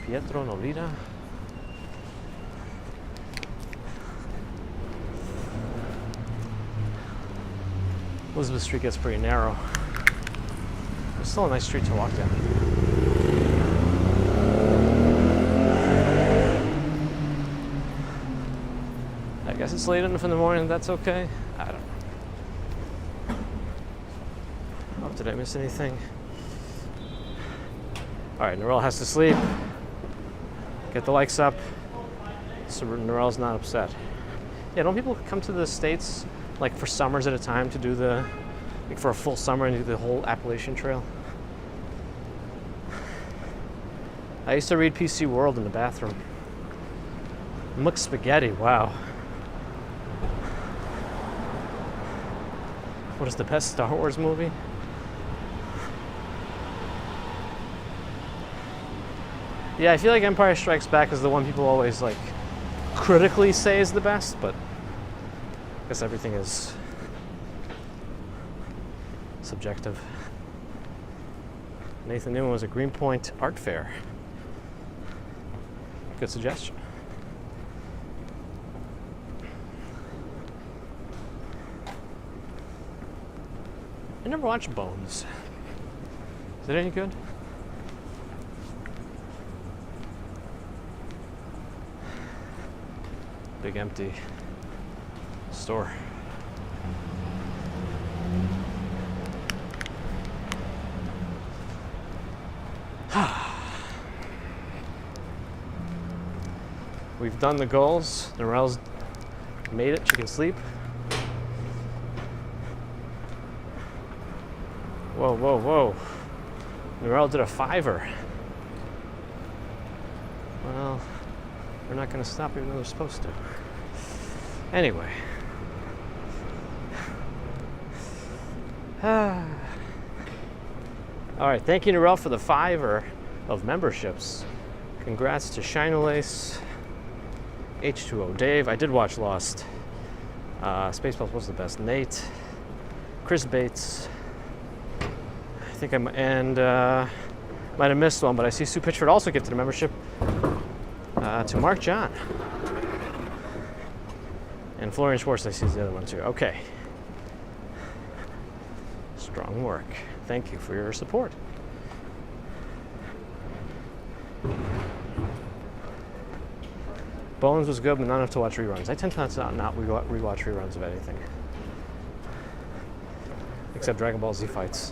Speaker 1: Pietro Novita. Elizabeth Street gets pretty narrow. It's still a nice street to walk down. I guess it's late enough in the morning, that's okay. I don't know. Oh, did I miss anything? Alright, Norel has to sleep. Get the likes up so Norel's not upset. Yeah, don't people come to the States like for summers at a time to do like for a full summer and do the whole Appalachian Trail? I used to read PC World in the bathroom. McSpaghetti, wow. What is the best Star Wars movie? Yeah, I feel like Empire Strikes Back is the one people always like critically say is the best, but I guess everything is subjective. Nathan Newman was at Greenpoint Art Fair. Good suggestion. I never watched Bones. Is it any good? Big empty store. We've done the goals. Norel's made it. She can sleep. Whoa, whoa, whoa. Norel did a 5er. Well, we're not going to stop even though we're supposed to. Anyway. All right, thank you, Norel, for the 5er of memberships. Congrats to Shinolace, H2O Dave. I did watch Lost. Spaceballs was the best. Nate, Chris Bates. I think might have missed one, but I see Sue Pitchford also gifted a membership to Mark John. And Florian Schwartz, I see the other one too. Okay. Strong work. Thank you for your support. Bones was good, but not enough to watch reruns. I tend to not rewatch reruns of anything. Except Dragon Ball Z fights.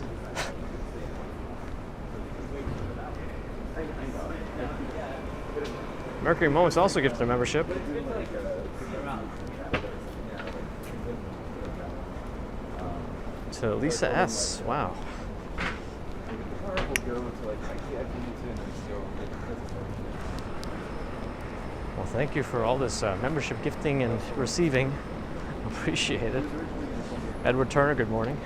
Speaker 1: Mercury Moments also gifted a membership. To Lisa S. Wow. Well, thank you for all this membership gifting and receiving. Appreciate it. Edward Turner, good morning.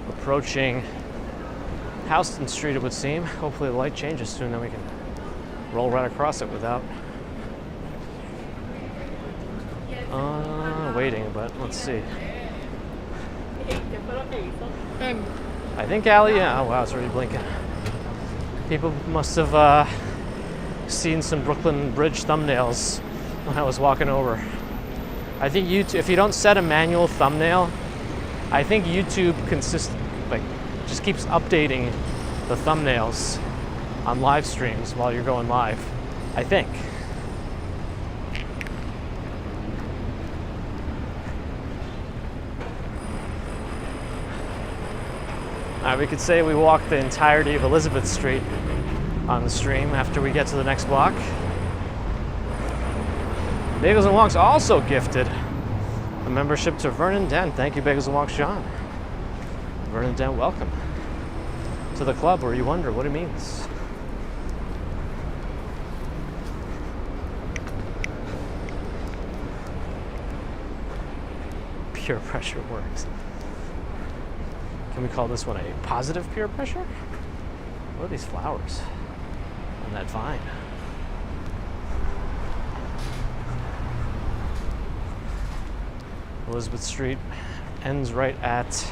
Speaker 1: Approaching Houston Street, it would seem. Hopefully the light changes soon, then we can roll right across it without waiting, but let's see. I think Allie, yeah, oh wow, it's already blinking. People must have seen some Brooklyn Bridge thumbnails when I was walking over. I think YouTube, if you don't set a manual thumbnail, I think YouTube just keeps updating the thumbnails on live streams while you're going live, I think. We could say we walk the entirety of Elizabeth Street on the stream after we get to the next block. Bagels and Walks also gifted a membership to Vernon Dent. Thank you, Bagels and Walks, John. Vernon Dent, welcome to the club where you wonder what it means. Peer pressure works. Can we call this one a positive peer pressure? What are these flowers on that vine? Elizabeth Street ends right at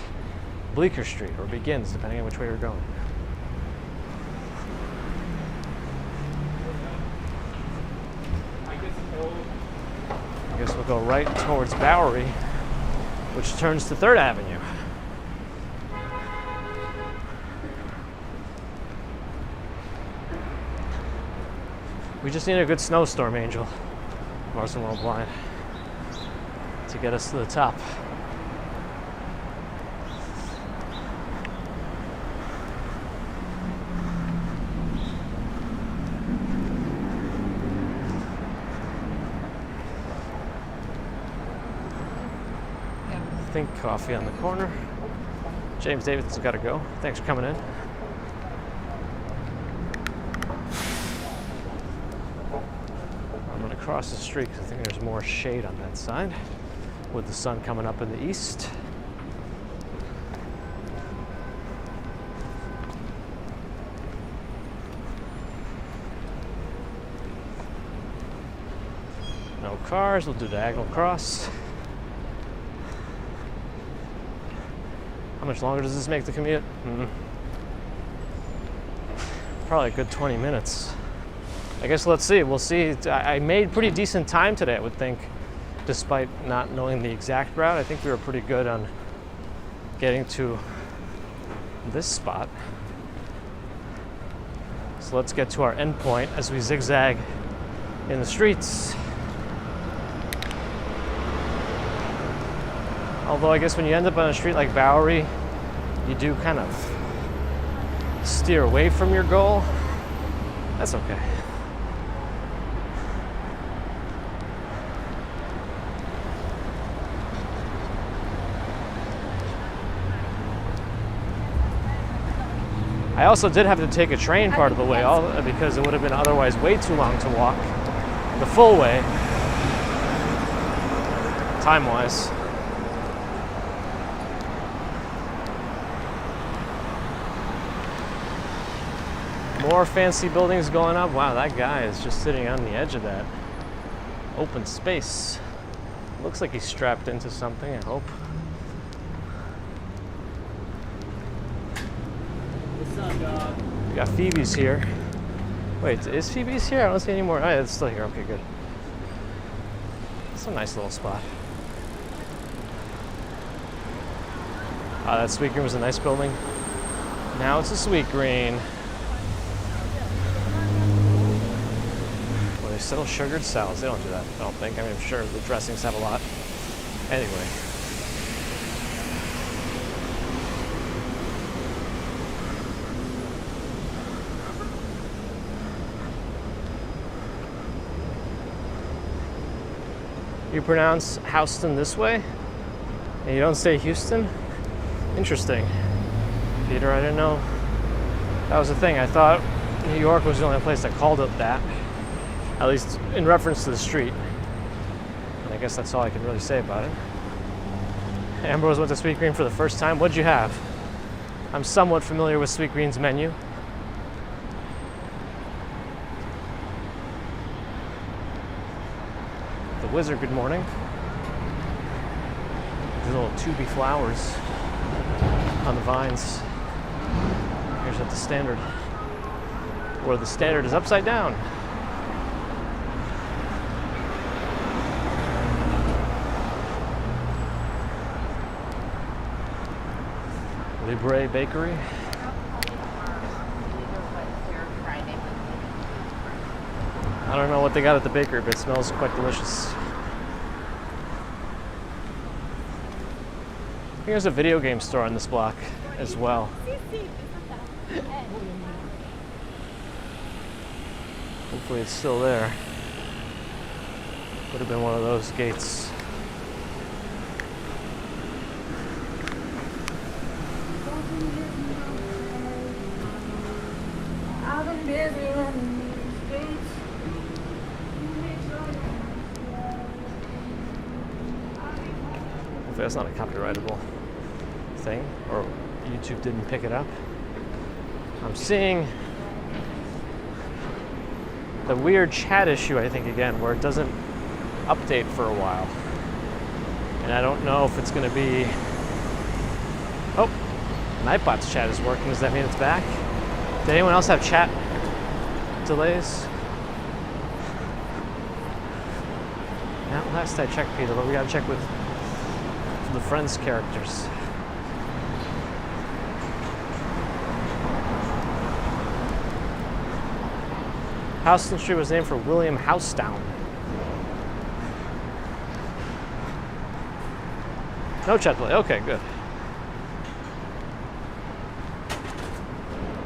Speaker 1: Bleecker Street, or begins, depending on which way you're going. I guess we'll go right towards Bowery, which turns to 3rd Avenue. We just need a good snowstorm, Angel. Marson World Blind. To get us to the top. Think Coffee on the corner. James Davidson's got to go. Thanks for coming in. I'm going to cross the street because I think there's more shade on that side with the sun coming up in the east. No cars, we'll do diagonal cross. How much longer does this make the commute? Probably a good 20 minutes. I guess let's see, we'll see. I made pretty decent time today, I would think, despite not knowing the exact route. I think we were pretty good on getting to this spot. So let's get to our end point as we zigzag in the streets. Although I guess when you end up on a street like Bowery, you do kind of steer away from your goal. That's okay. I also did have to take a train part of the way because it would have been otherwise way too long to walk the full way, time-wise. More fancy buildings going up. Wow, that guy is just sitting on the edge of that open space. Looks like he's strapped into something, I hope. What's up, dog? We got Phoebe's here. Wait, is Phoebe's here? I don't see any more. Oh, yeah, it's still here. Okay, good. It's a nice little spot. That Sweet Green was a nice building. Now it's a Sweet Green. they sell sugared salads. They don't do that, I don't think. I mean, I'm sure the dressings have a lot. Anyway. You pronounce Houston this way, and you don't say Houston? Interesting. Peter, I didn't know that was a thing. I thought New York was the only place that called it that, at least in reference to the street. And I guess that's all I can really say about it. Ambrose went to Sweet Green for the first time. What'd you have? I'm somewhat familiar with Sweet Green's menu. The Wizard, good morning. These little tubey flowers on the vines. Here's at the Standard, where the Standard is upside down. Libre Bakery. I don't know what they got at the bakery, but it smells quite delicious. Here's a video game store on this block as well. Hopefully it's still there. Would have been one of those gates. Hopefully that's not a copyrightable thing, or YouTube didn't pick it up. I'm seeing the weird chat issue, I think, again, where it doesn't update for a while. And I don't know if it's going to be... Oh, Nightbot's chat is working. Does that mean it's back? Did anyone else have chat delays? Not last I checked, Peter, but we got to check with the Friends characters. Houston Street was named for William Houstown. No chat delay. Okay, good.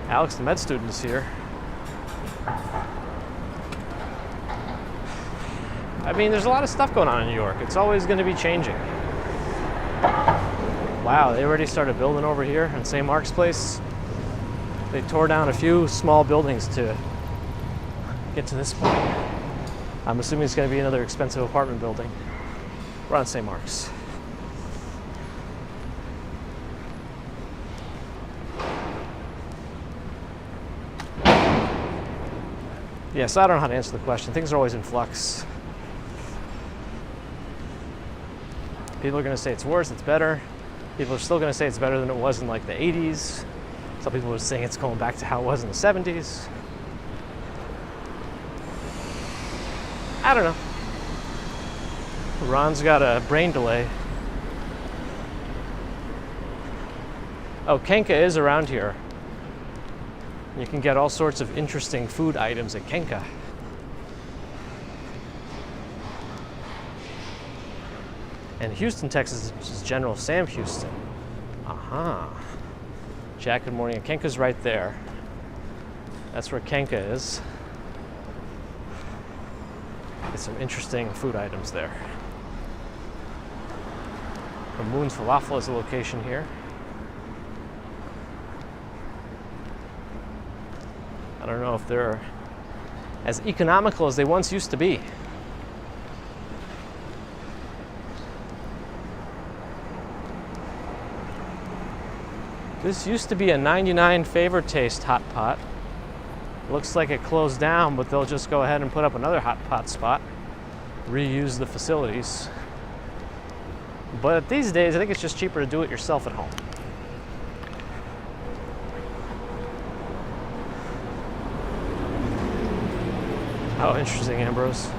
Speaker 1: Alex, the med student, is here. I mean, there's a lot of stuff going on in New York. It's always going to be changing. Wow, they already started building over here in St. Mark's Place. They tore down a few small buildings to get to this point. I'm assuming it's going to be another expensive apartment building. We're on St. Mark's. Yes, I don't know how to answer the question. Things are always in flux. People are going to say it's worse, it's better. People are still going to say it's better than it was in like the 80s. Some people are saying it's going back to how it was in the 70s. I don't know. Ron's got a brain delay. Oh, Kenka is around here. You can get all sorts of interesting food items at Kenka. And Houston, Texas is General Sam Houston. Aha. Jack, good morning. Kenka's right there. That's where Kenka is. Get some interesting food items there. Moon's Falafel is the location here. I don't know if they're as economical as they once used to be. This used to be a 99 Favor Taste hot pot. Looks like it closed down, but they'll just go ahead and put up another hot pot spot, reuse the facilities. But these days, I think it's just cheaper to do it yourself at home. Oh, interesting, Ambrose.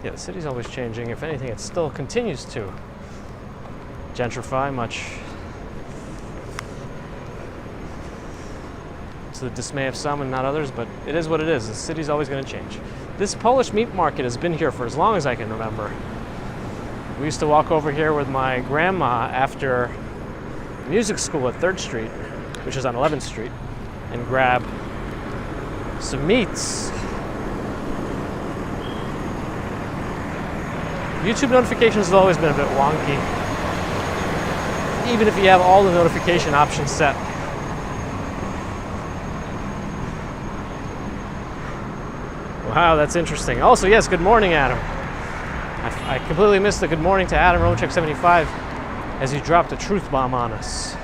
Speaker 1: Yeah, the city's always changing. If anything, it still continues to gentrify, much to the dismay of some and not others, but it is what it is. The city's always going to change. This Polish meat market has been here for as long as I can remember. We used to walk over here with my grandma after music school at 3rd Street, which is on 11th Street, and grab some meats. YouTube notifications have always been a bit wonky, even if you have all the notification options set. Wow, that's interesting. Also, yes, good morning, Adam. I completely missed the good morning to Adam Romanchek 75 as he dropped a truth bomb on us.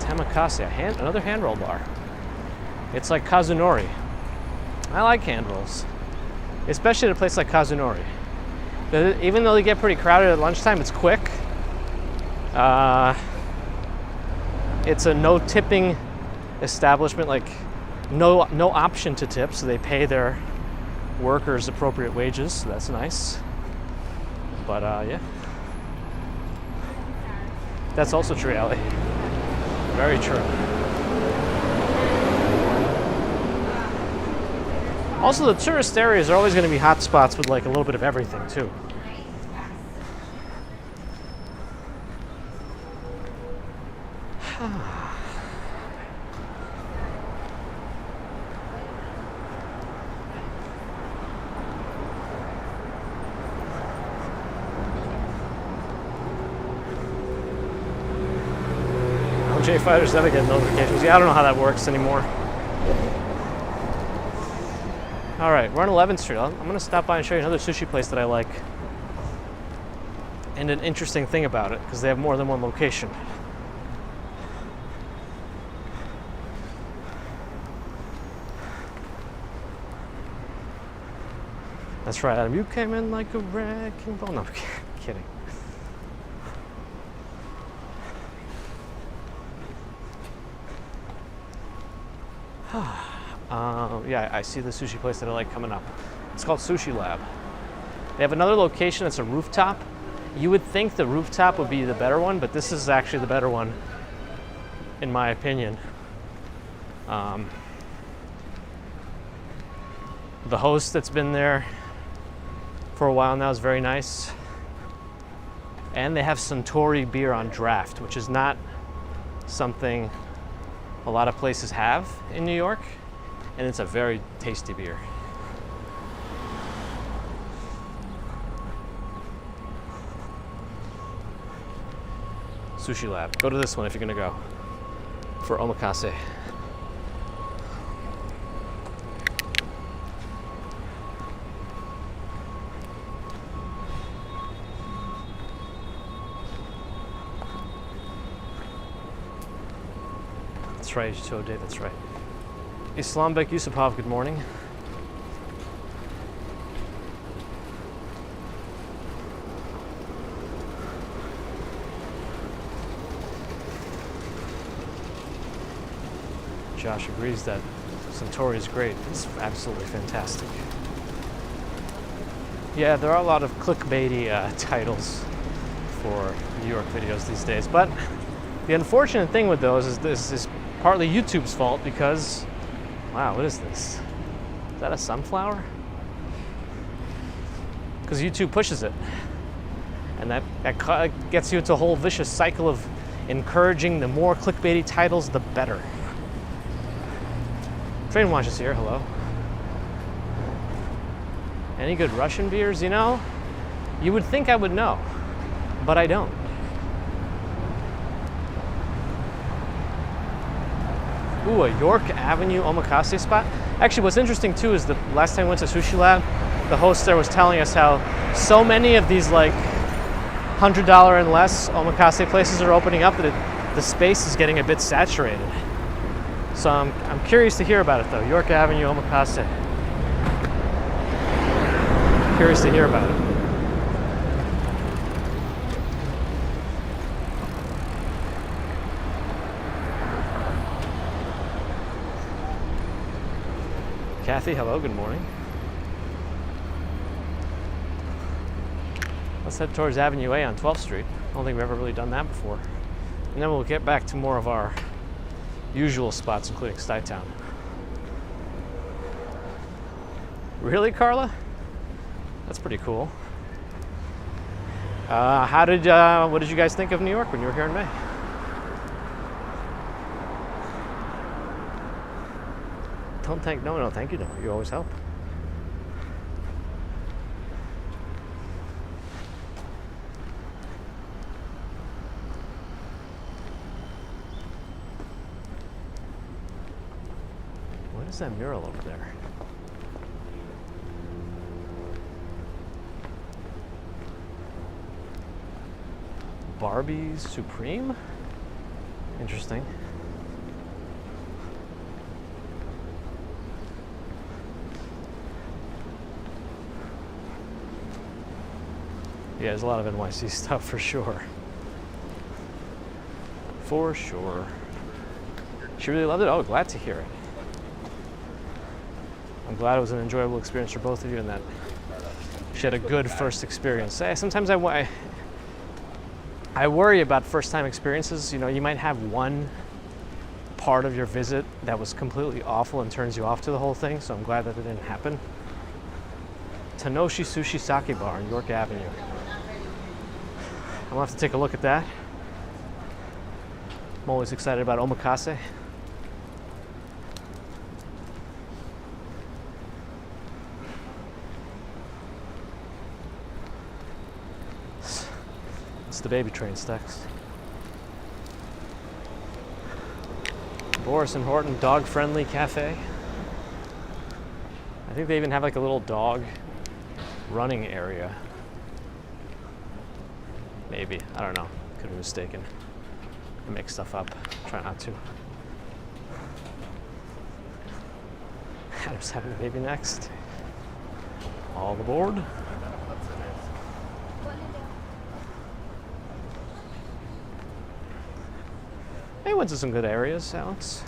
Speaker 1: Tamakase, another hand roll bar. It's like Kazunori. I like hand rolls, especially at a place like Kazunori. Even though they get pretty crowded at lunchtime, it's quick. It's a no tipping establishment, like no option to tip, so they pay their workers appropriate wages, so that's nice. But yeah, that's also true, Allie. Very true. Also, the tourist areas are always going to be hot spots with like a little bit of everything too. J Fighters never get notifications. Yeah, I don't know how that works anymore. All right, we're on 11th Street. I'm going to stop by and show you another sushi place that I like, and an interesting thing about it, because they have more than one location. That's right, Adam. You came in like a wrecking ball. No, I'm kidding. Yeah, I see the sushi place that I like coming up. It's called Sushi Lab. They have another location that's a rooftop. You would think the rooftop would be the better one, but this is actually the better one, in my opinion. The host that's been there for a while now is very nice. And they have Suntory beer on draft, which is not something a lot of places have in New York, and it's a very tasty beer. Sushi Lab. Go to this one if you're gonna go for omakase. That's right, Day, that's right. Islambek Yusupov, good morning. Josh agrees that Suntory is great. It's absolutely fantastic. Yeah, there are a lot of clickbaity titles for New York videos these days, but the unfortunate thing with those is this is partly YouTube's fault because, wow, what is this? Is that a sunflower? Because YouTube pushes it. And that gets you into a whole vicious cycle of encouraging the more clickbaity titles, the better. Train Watch is here, hello. Any good Russian beers, you know? You would think I would know, but I don't. Ooh, a York Avenue omakase spot. Actually, what's interesting too is the last time I went to Sushi Lab, the host there was telling us how so many of these like $100 and less omakase places are opening up that the space is getting a bit saturated. So I'm curious to hear about it though. York Avenue omakase. Curious to hear about it. Kathy, hello, good morning. Let's head towards Avenue A on 12th Street. I don't think we've ever really done that before. And then we'll get back to more of our usual spots, including Stuyvesant. Really, Carla? That's pretty cool. What did you guys think of New York when you were here in May? No, thank you, no. You always help. What is that mural over there? Barbie's Supreme? Interesting. Yeah, there's a lot of NYC stuff for sure. For sure. She really loved it? Oh, glad to hear it. I'm glad it was an enjoyable experience for both of you and that she had a good first experience. Sometimes I worry about first-time experiences. You know, you might have one part of your visit that was completely awful and turns you off to the whole thing, so I'm glad that it didn't happen. Tanoshi Sushi Sake Bar on York Avenue. I'm gonna have to take a look at that. I'm always excited about omakase. It's the baby train, Stex. Boris and Horton dog-friendly cafe. I think they even have like a little dog running area. Maybe, I don't know, could be mistaken. I make stuff up, try not to. Adam's having a baby next. All aboard. I went to some good areas, Alex.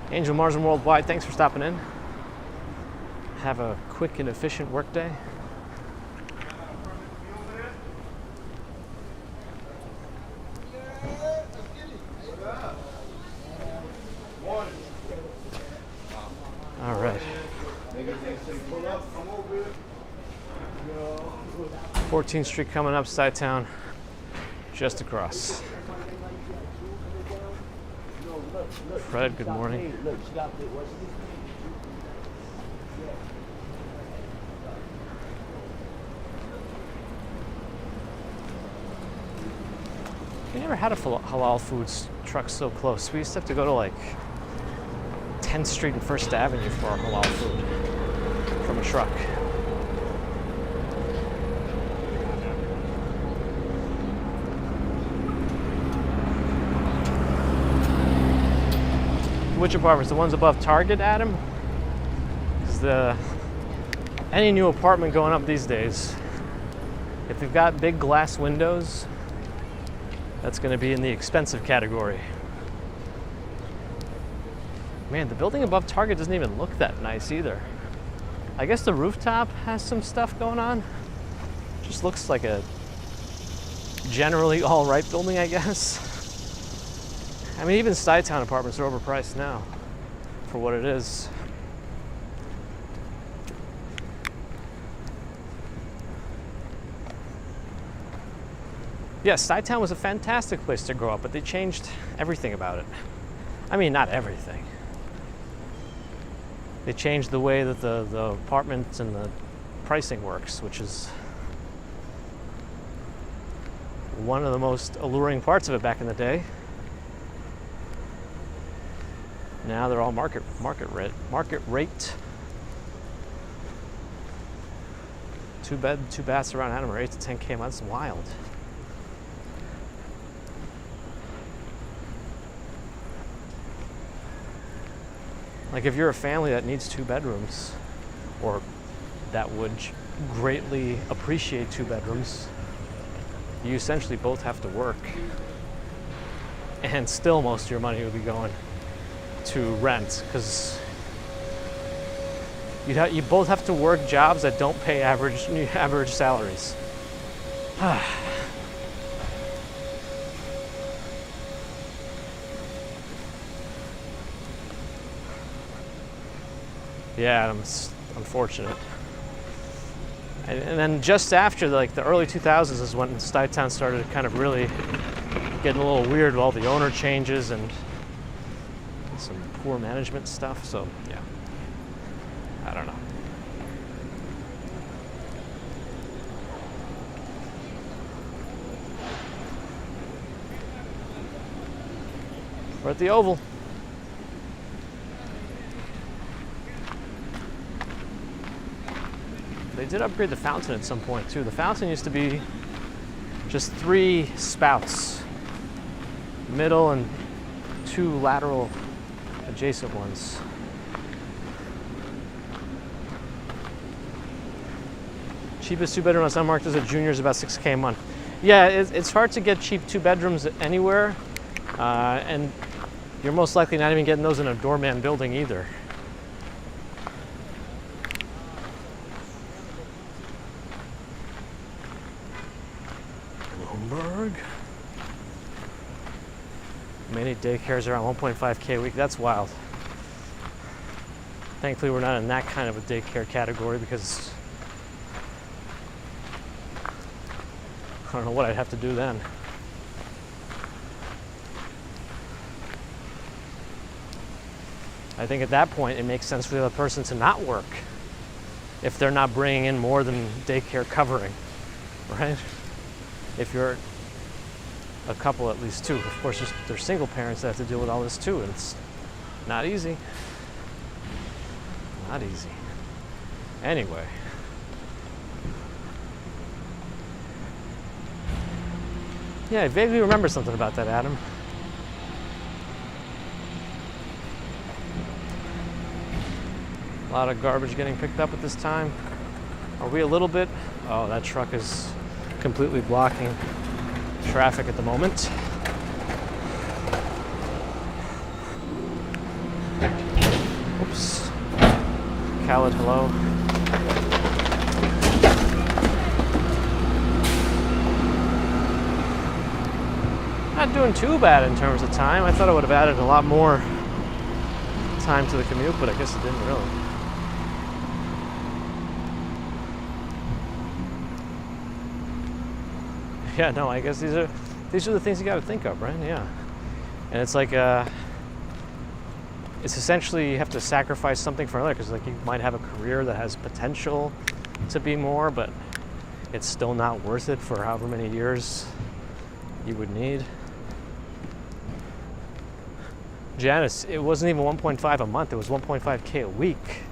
Speaker 1: Angel Mars and Worldwide, thanks for stopping in. Have a quick and efficient workday. All right. 14th Street coming up, Stuyvesant, just across. Fred, good morning. We never had a halal foods truck so close. We used to have to go to like 10th Street and 1st Avenue for our halal food from a truck. Which apartments? The ones above Target, Adam? Because any new apartment going up these days, if they've got big glass windows, that's going to be in the expensive category. Man, the building above Target doesn't even look that nice either. I guess the rooftop has some stuff going on. Just looks like a generally all right building, I guess. I mean, even Stuyvesant apartments are overpriced now for what it is. Yeah, Stuyvesant was a fantastic place to grow up, but they changed everything about it. I mean, not everything. They changed the way that the apartments and the pricing works, which is one of the most alluring parts of it back in the day. Now they're all market rate. 2 bed, 2 baths around Adam are 8 to 10K a month. That's wild. Like if you're a family that needs 2 bedrooms, or that would greatly appreciate 2 bedrooms, you essentially both have to work. and still most of your money would be going to rent, because you both have to work jobs that don't pay average salaries. Yeah, it's unfortunate. And then just after the early 2000s is when Stuyvesant started kind of really getting a little weird with all the owner changes and some poor management stuff. So yeah, I don't know. We're at the Oval. They did upgrade the fountain at some point too. The fountain used to be just 3 spouts, middle and 2 lateral adjacent ones. Cheapest 2-bedroom on San Marcos at Junior is about $6K a month. Yeah, it's hard to get cheap 2-bedrooms anywhere, and you're most likely not even getting those in a doorman building either. Many daycares around 1.5K a week. That's wild. Thankfully, we're not in that kind of a daycare category, because I don't know what I'd have to do then. I think at that point, it makes sense for the other person to not work if they're not bringing in more than daycare covering, right? If you're a couple, at least 2. Of course, there's single parents that have to deal with all this too, and it's not easy. Not easy. Anyway. Yeah, I vaguely remember something about that, Adam. A lot of garbage getting picked up at this time. Are we a little bit? Oh, that truck is completely blocking traffic at the moment. Oops. Khaled, hello. Not doing too bad in terms of time. I thought I would have added a lot more time to the commute, but I guess it didn't really. Yeah, no, I guess these are the things you got to think of, right? Yeah. And it's like it's essentially you have to sacrifice something for another, because you might have a career that has potential to be more, but it's still not worth it for however many years you would need. Janice, it wasn't even 1.5 a month, it was 1.5K a week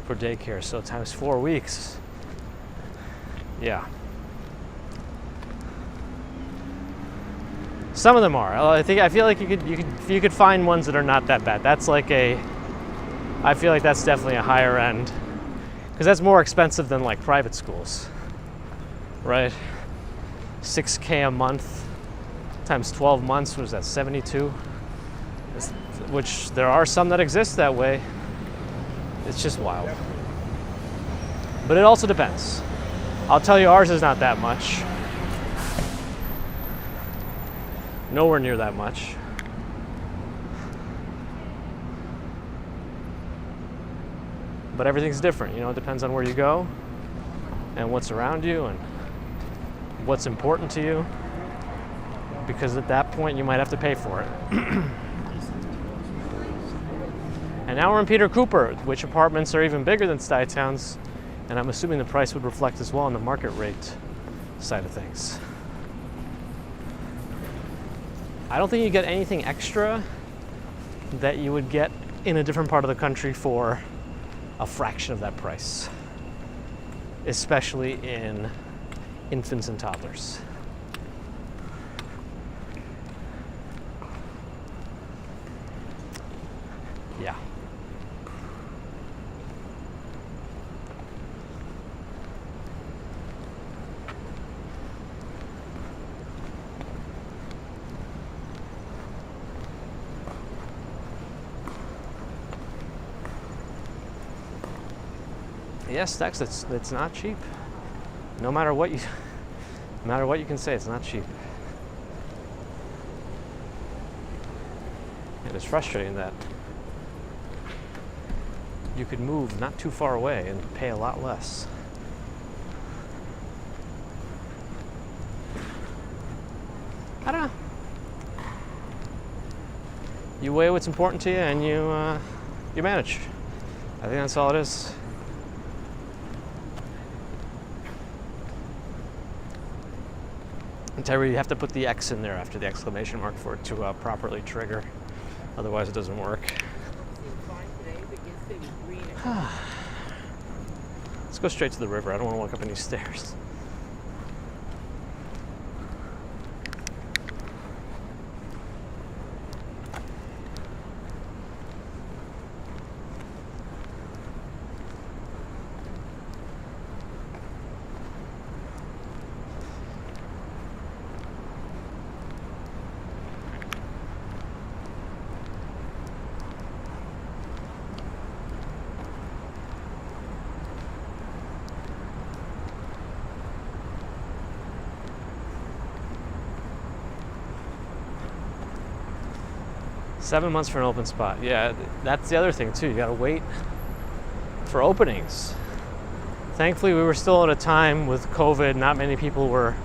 Speaker 1: for daycare, so times 4 weeks. Yeah. Some of them are. I feel like you could find ones that are not that bad. That's I feel like that's definitely a higher end, because that's more expensive than private schools, right? 6K a month times 12 months, what is that, 72? Which there are some that exist that way. It's just wild. But it also depends. I'll tell you, ours is not that much. Nowhere near that much. But everything's different, it depends on where you go and what's around you and what's important to you, because at that point you might have to pay for it. And now we're in Peter Cooper, which apartments are even bigger than Stuyvesant's, and I'm assuming the price would reflect as well on the market rate side of things. I don't think you get anything extra that you would get in a different part of the country for a fraction of that price, especially in infants and toddlers. Yeah. Yes, Dex, it's not cheap. No matter what you can say, it's not cheap. It is frustrating that you could move not too far away and pay a lot less. I don't know. You weigh what's important to you and you manage. I think that's all it is. And Terry, you have to put the X in there after the exclamation mark for it to properly trigger. Otherwise, it doesn't work. Let's go straight to the river. I don't want to walk up any stairs. $7 months for an open spot. Yeah, that's the other thing too. You gotta wait for openings. Thankfully, we were still at a time with COVID, not many people were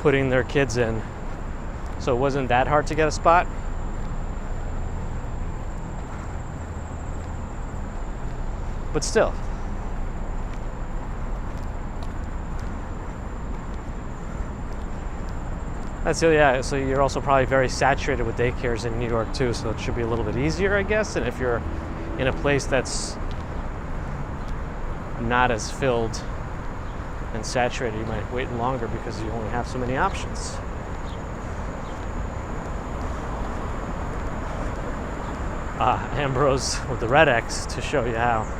Speaker 1: putting their kids in. So it wasn't that hard to get a spot. But still. Yeah, so you're also probably very saturated with daycares in New York too, so it should be a little bit easier, I guess. And if you're in a place that's not as filled and saturated, you might wait longer because you only have so many options. Ambrose with the red X to show you how.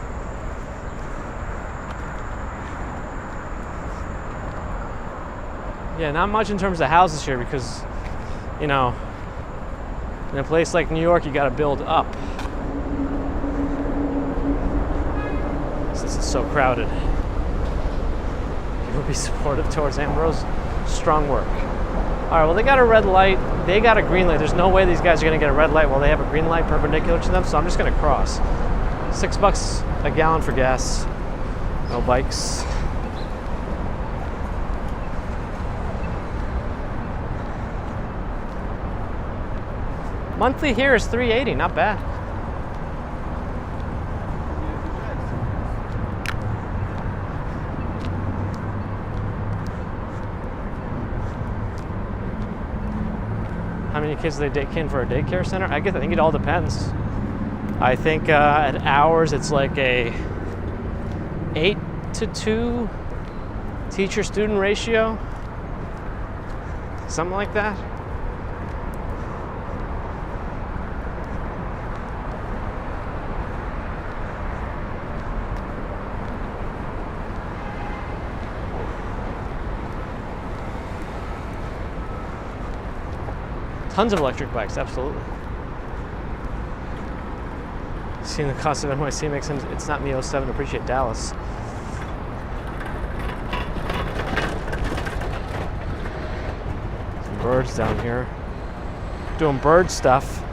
Speaker 1: Yeah, not much in terms of houses here because, you know, in a place like New York, you got to build up. Since it's so crowded. You will be supportive towards Ambrose. Strong work. All right, well, they got a red light. They got a green light. There's no way these guys are going to get a red light while they have a green light perpendicular to them, so I'm just going to cross. $6 a gallon for gas. No bikes. Monthly here is $380, not bad. How many kids do they take in for a daycare center? I think it all depends. I think at hours it's like a 8-to-2 teacher-student ratio, something like that. Tons of electric bikes, absolutely. Seeing the cost of NYC makes sense. It's not me 07 to appreciate Dallas. Some birds down here. Doing bird stuff.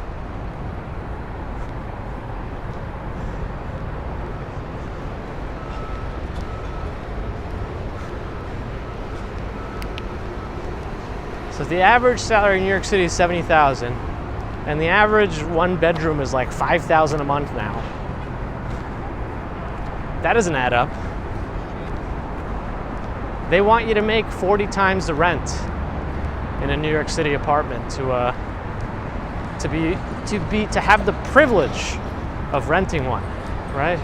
Speaker 1: So the average salary in New York City is $70,000, and the average one bedroom is like $5,000 a month now. That doesn't add up. They want you to make 40 times the rent in a New York City apartment to have the privilege of renting one, right?